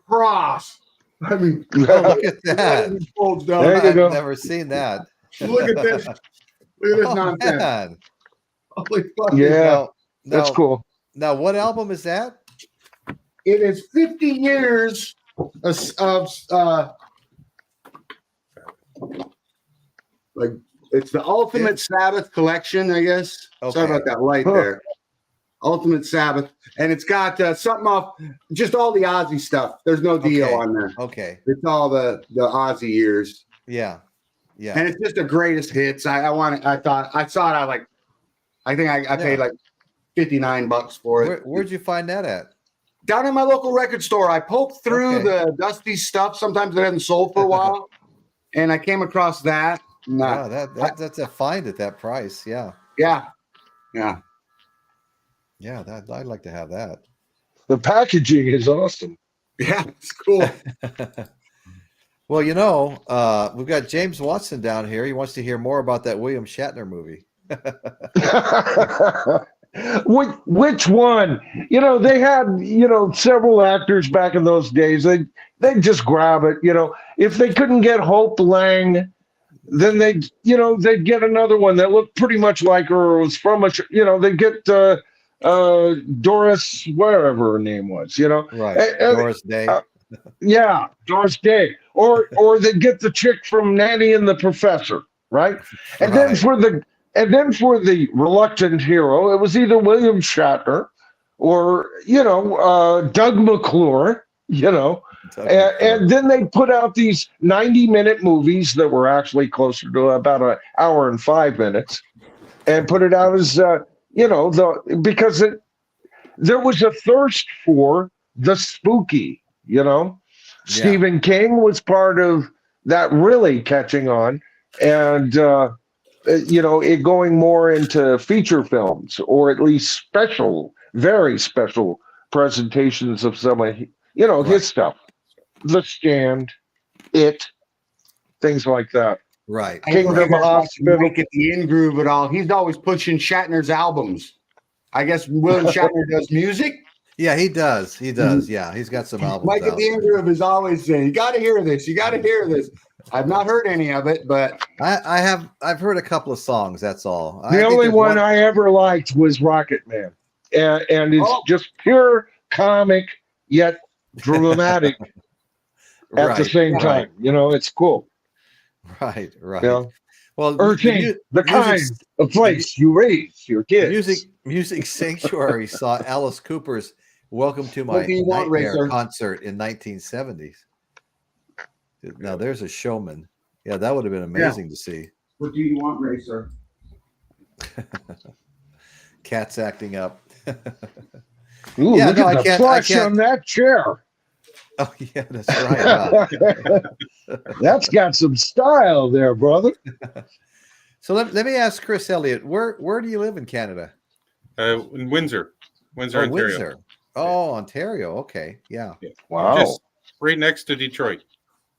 cross. I mean, look at that. Folds down. I've never seen that. Look at this. Look at this nonsense. Man. Holy fuck. Yeah, that's cool. Now, what album is that? It is 50 years of like it's the Ultimate Sabbath collection, I guess. Okay. Sorry about that light there. Ultimate Sabbath, and it's got something off, just all the Ozzy stuff. There's no Dio on there. Okay, it's all the Ozzy years. Yeah, and it's just the greatest hits. I think I paid like $59 for it. Where'd you find that at? Down in my local record store. I poked through the dusty stuff. Sometimes it hadn't sold for a while, and I came across that. Wow, that's a find at that price. Yeah. Yeah, I'd like to have that. The packaging is awesome. Yeah, it's cool. Well, we've got James Watson down here. He wants to hear more about that William Shatner movie. Which one? They had, several actors back in those days. They'd just grab it. If they couldn't get Hope Lang, then they'd get another one that looked pretty much like her. Or was from they'd get Doris, whatever her name was, right? Doris Day. Doris Day, or they get the chick from Nanny and the Professor, right? And then for the reluctant hero, it was either William Shatner or Doug McClure, and then they put out these 90-minute movies that were actually closer to about an hour and 5 minutes, and put it out as because there was a thirst for the spooky, Stephen King was part of that really catching on, and it going more into feature films, or at least very special presentations of some of his stuff, The Stand, things like that. Right. Kingdom Hospital. At the in groove at all. He's always pushing Shatner's albums. I guess William Shatner does music. Yeah, he does. Yeah, he's got some albums. Mike at the in groove is always saying, "You got to hear this. You got to hear this." I've not heard any of it, but I've heard a couple of songs. That's all. The only one I ever liked was Rocket Man, and it's just pure comic yet dramatic at the same time. It's cool. Right. Well, Earthing, the kind of place you raise your kids. Music Sanctuary saw Alice Cooper's Welcome to my nightmare concert in 1970s. Now there's a showman. Yeah, that would have been amazing to see. What do you want, Racer? Cat's acting up. Ooh, look at the flush on that chair. Oh yeah, that's right. That's got some style there, brother. So let me ask Chris Elliott, where do you live in Canada? In Windsor, Ontario. Windsor. Oh, Ontario. Okay, yeah. Wow. Just right next to Detroit.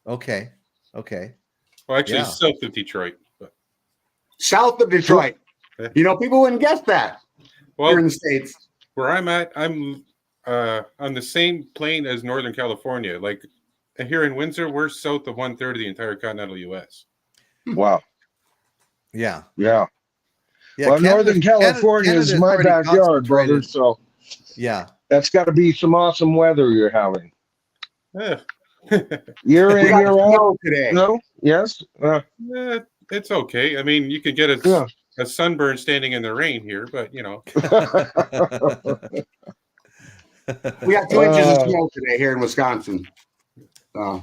Okay. Well, actually, south of Detroit. But... South of Detroit. You know, people wouldn't guess that. Well, here in the States. Where I'm at, I'm on the same plane as Northern California. Like here in Windsor, we're south of 1/3 of the entire continental U.S. Wow. Yeah. Well, Northern California is my backyard, brother. So yeah, that's got to be some awesome weather you're having. Yeah. Year in, year out today. No? Yes? It's okay. I mean, you could get a sunburn standing in the rain here, but you know. We got 2 inches of snow today here in Wisconsin. I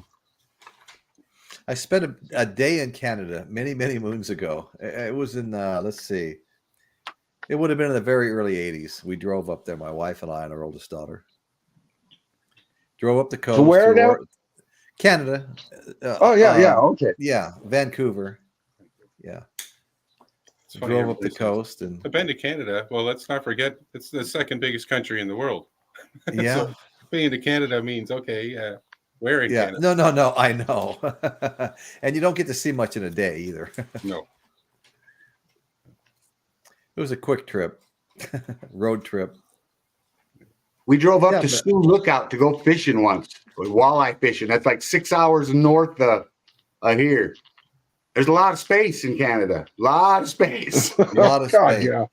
spent a day in Canada many moons ago. It was in let's see, it would have been in the very early 80s. We drove up there, my wife and I and our oldest daughter. Drove up the coast. So where now? Canada. Okay. Yeah, Vancouver. Yeah. Drove up the coast and I've been to Canada. Well, let's not forget it's the second biggest country in the world. Yeah. So being to Canada means where in Canada? No, I know. And you don't get to see much in a day either. No. It was a quick trip. Road trip. We drove up to Sioux Lookout to go fishing once. Walleye fishing. That's like 6 hours north of here. There's a lot of space in Canada. A lot of space. A lot of space. Yeah.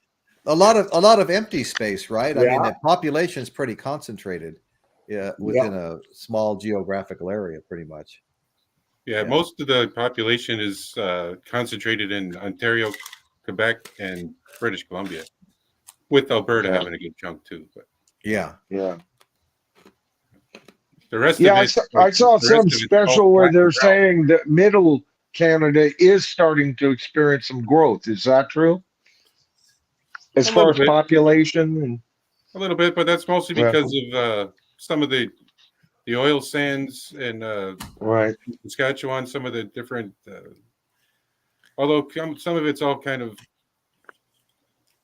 A lot of empty space, right? I mean, the population is pretty concentrated. Yeah, within a small geographical area, pretty much. Yeah, most of the population is concentrated in Ontario, Quebec, and British Columbia, with Alberta having a good chunk too. But yeah. The rest of it, I saw some special where they're saying that middle Canada is starting to experience some growth. Is that true? As far as population and a little bit, but that's mostly because of some of the oil sands in Saskatchewan. Some of the different, although some of it's all kind of,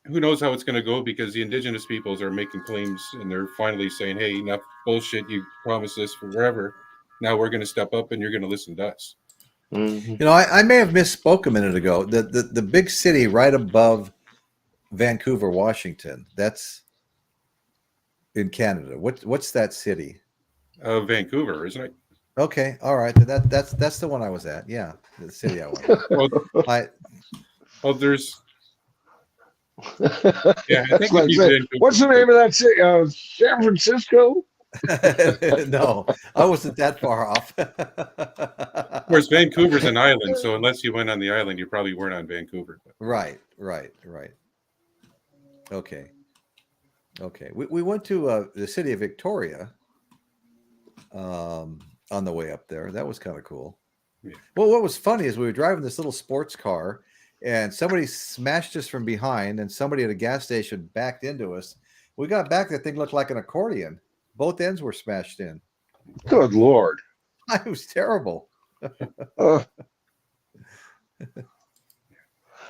who knows how it's going to go, because the indigenous peoples are making claims and they're finally saying, "Hey, enough bullshit! You promised this forever. Now we're going to step up and you're going to listen to us." Mm-hmm. You know, I may have misspoke a minute ago. The big city right above Vancouver, Washington. That's in Canada. What's that city? Vancouver, isn't it? Okay, all right. That's the one I was at. Yeah, the city I went. There's. Yeah, I think what's the name of that city? San Francisco? No, I wasn't that far off. Of course, Vancouver's an island, so unless you went on the island, you probably weren't on Vancouver. Right. Okay. We went to the city of Victoria on the way up there. That was kind of cool. Yeah. Well, what was funny is we were driving this little sports car, and somebody smashed us from behind, and somebody at a gas station backed into us. We got back, that thing looked like an accordion. Both ends were smashed in. Good Lord. It was terrible.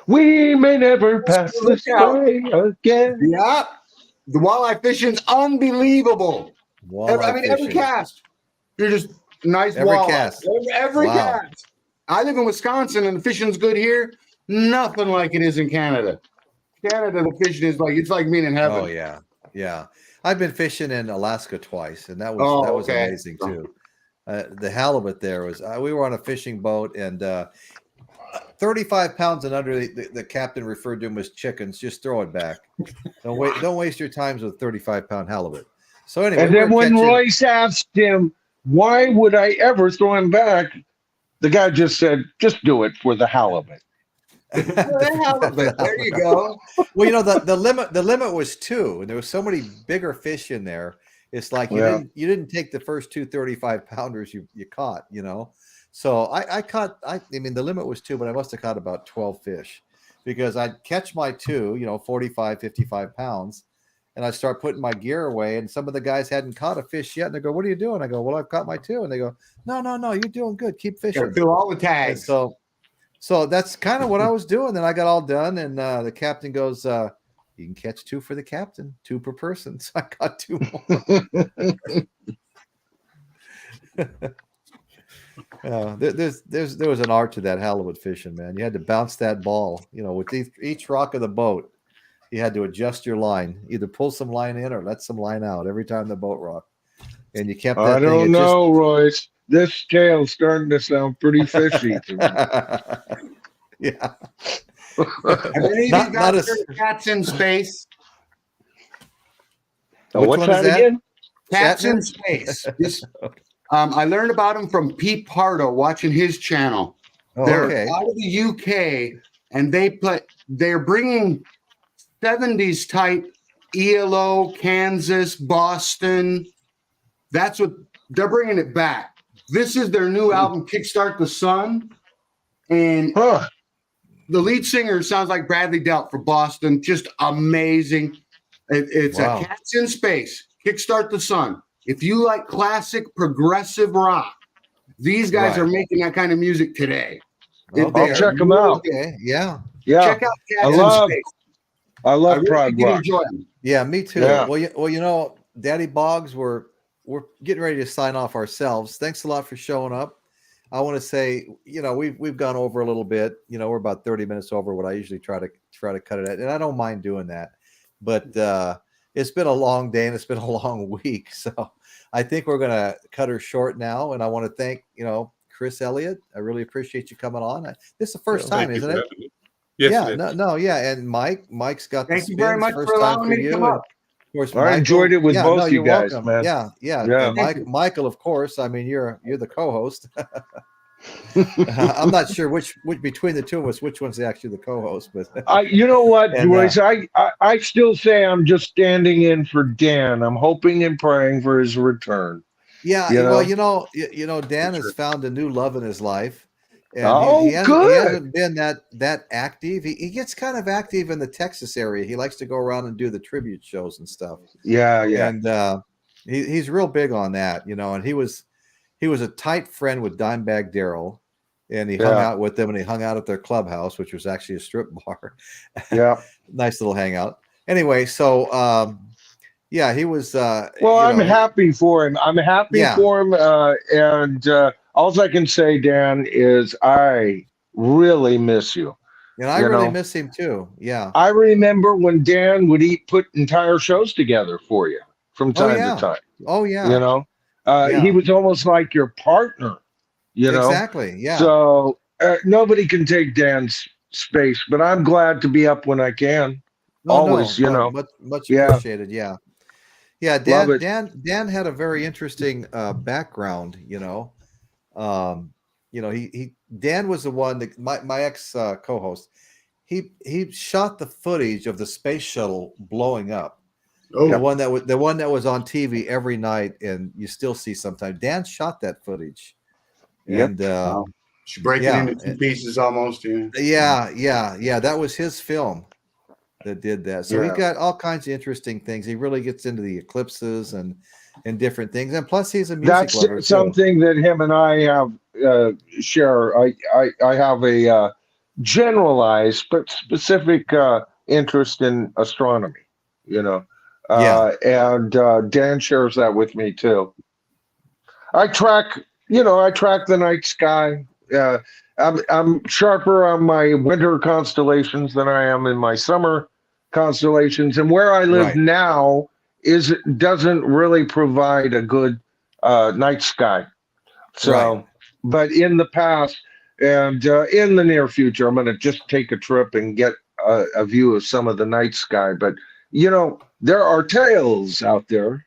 We may never pass this way again. Yeah. The walleye fishing's unbelievable. Every cast. You're just nice walleye. Cast. Every cast. I live in Wisconsin and the fishing's good here. Nothing like it is in Canada. Canada, the fishing is like, it's like being in heaven. Oh yeah. Yeah. I've been fishing in Alaska twice, and that was amazing too. The halibut there was, we were on a fishing boat, and 35 pounds and under, the captain referred to them as chickens. Just throw it back. Don't waste your time with a 35-pound halibut. So anyway, and then when Royce asked him, why would I ever throw him back? The guy just said, just do it for the halibut. There you go. Well, you know, the limit was 2, and there was so many bigger fish in there. It's like you didn't take the first 2 35-pounders you caught, you know. So I caught, I mean, the limit was 2, but I must have caught about 12 fish, because I'd catch my 2, you know, 45, 55 pounds, and I'd start putting my gear away, and some of the guys hadn't caught a fish yet, and they go, "What are you doing?" I go, "Well, I've caught my 2," and they go, No, you're doing good. Keep fishing. Fill all the tags. And so that's kind of what I was doing. Then I got all done, and the captain goes, "You can catch 2 for the captain, 2 per person." So I got 2 more. There was an art to that halibut fishing, man. You had to bounce that ball, you know, with each rock of the boat. You had to adjust your line, either pull some line in or let some line out every time the boat rocked. And you kept that I don't know, Royce. This tale's starting to sound pretty fishy to me. Yeah. Not Cats in Space. What's that again? Cats in Space. I learned about him from Pete Pardo, watching his channel. They're out of the UK, and they're bringing 70s type ELO, Kansas, Boston. That's what they're bringing it back. This is their new album, Kickstart the Sun. And the lead singer sounds like Bradley Delt for Boston. Just amazing. It's a Cats in Space, Kickstart the Sun. If you like classic progressive rock, these guys are making that kind of music today. I'll check them out. Okay. Yeah. Check out Cats in Space. I love prog rock. Enjoy them. Yeah, me too. Yeah. Well, you know, Daddy Boggs, we're getting ready to sign off ourselves. Thanks a lot for showing up. I want to say, you know, we've gone over a little bit. You know, we're about 30 minutes over what I usually try to cut it at, and I don't mind doing that. But it's been a long day and it's been a long week, so I think we're gonna cut her short now. And I want to thank, you know, Chris Elliott. I really appreciate you coming on. This is the first time, isn't it? Yes, yeah. And Mike's got. Thank you very much for allowing me to come up. Of course, I enjoyed it with both you guys, welcome. man. Yeah. Michael, of course. I mean, you're the co-host. I'm not sure which between the two of us, which one's actually the co-host. But you know what, Royce? I still say I'm just standing in for Dan. I'm hoping and praying for his return. Yeah, well, you know, Dan has found a new love in his life. And he hasn't been that active. He gets kind of active in the Texas area. He likes to go around and do the tribute shows and stuff. Yeah. And he's real big on that, you know. And he was a tight friend with Dimebag Darrell, and he hung out with them, and he hung out at their clubhouse, which was actually a strip bar. Yeah, nice little hangout. Anyway, so he was. I'm happy for him. I'm happy for him, and. All I can say, Dan, is I really miss you. And I really miss him too. Yeah. I remember when Dan would put entire shows together for you from time to time. Oh, yeah. You know, he was almost like your partner, you know? Exactly. Yeah. So nobody can take Dan's space, but I'm glad to be up when I can. Always, you know. Much appreciated. Yeah. Yeah. Dan had a very interesting background, you know. You know, Dan was the one that my ex co-host. He shot the footage of the space shuttle blowing up. Oh, the one that was on TV every night, and you still see sometimes. Dan shot that footage, and break it into 2 pieces almost. Yeah. That was his film that did that. So he got all kinds of interesting things. He really gets into the eclipses and different things, and plus he's a music lover. That's something that him and I have share. I have a generalized but specific interest in astronomy, you know. And Dan shares that with me too. I track the night sky. I'm sharper on my winter constellations than I am in my summer constellations, and where I live now doesn't really provide a good night sky. So, but in the past and in the near future, I'm going to just take a trip and get a view of some of the night sky. But, you know, there are tales out there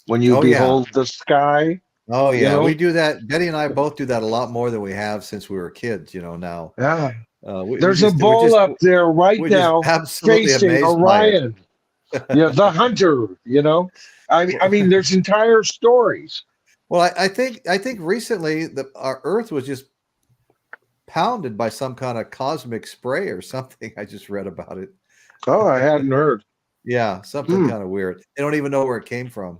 when you behold the sky. Oh, yeah. You know? We do that. Betty and I both do that a lot more than we have since we were kids, you know, now. Yeah. There's a bull up there right now facing Orion. Yeah, the hunter, you know. I mean, there's entire stories. Well, I think recently our Earth was just pounded by some kind of cosmic spray or something. I just read about it. Oh, I hadn't heard. Yeah, something kind of weird. They don't even know where it came from.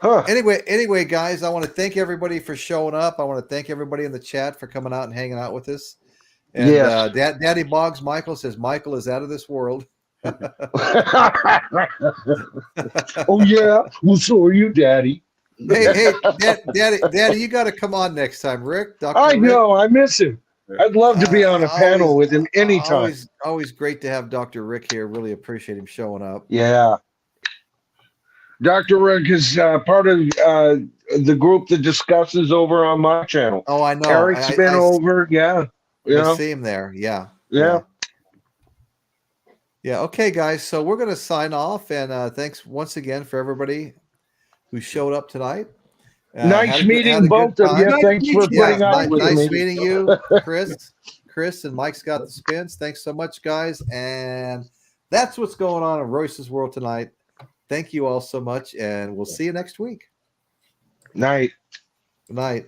Huh. Anyway, guys, I want to thank everybody for showing up. I want to thank everybody in the chat for coming out and hanging out with us. And yes. Daddy Boggs Michael says Michael is out of this world. Oh yeah, well, so are you, Daddy. Hey, Daddy, you got to come on next time, Rick. Dr. I Rick. know, I miss him. I'd love to be on a panel with him anytime. Always great to have Dr. Rick here. Really appreciate him showing up. Yeah. Dr. Rick is part of the group that discusses over on my channel. Oh, I know. Eric's been over. Yeah. I see him there. Yeah. Okay, guys. So we're going to sign off. And thanks once again for everybody who showed up tonight. Nice meeting both of you. Thanks for putting up with me. Nice meeting you, Chris. Chris and Mike's got the spins. Thanks so much, guys. And that's what's going on in Royce's world tonight. Thank you all so much, and we'll see you next week. Night. Good night.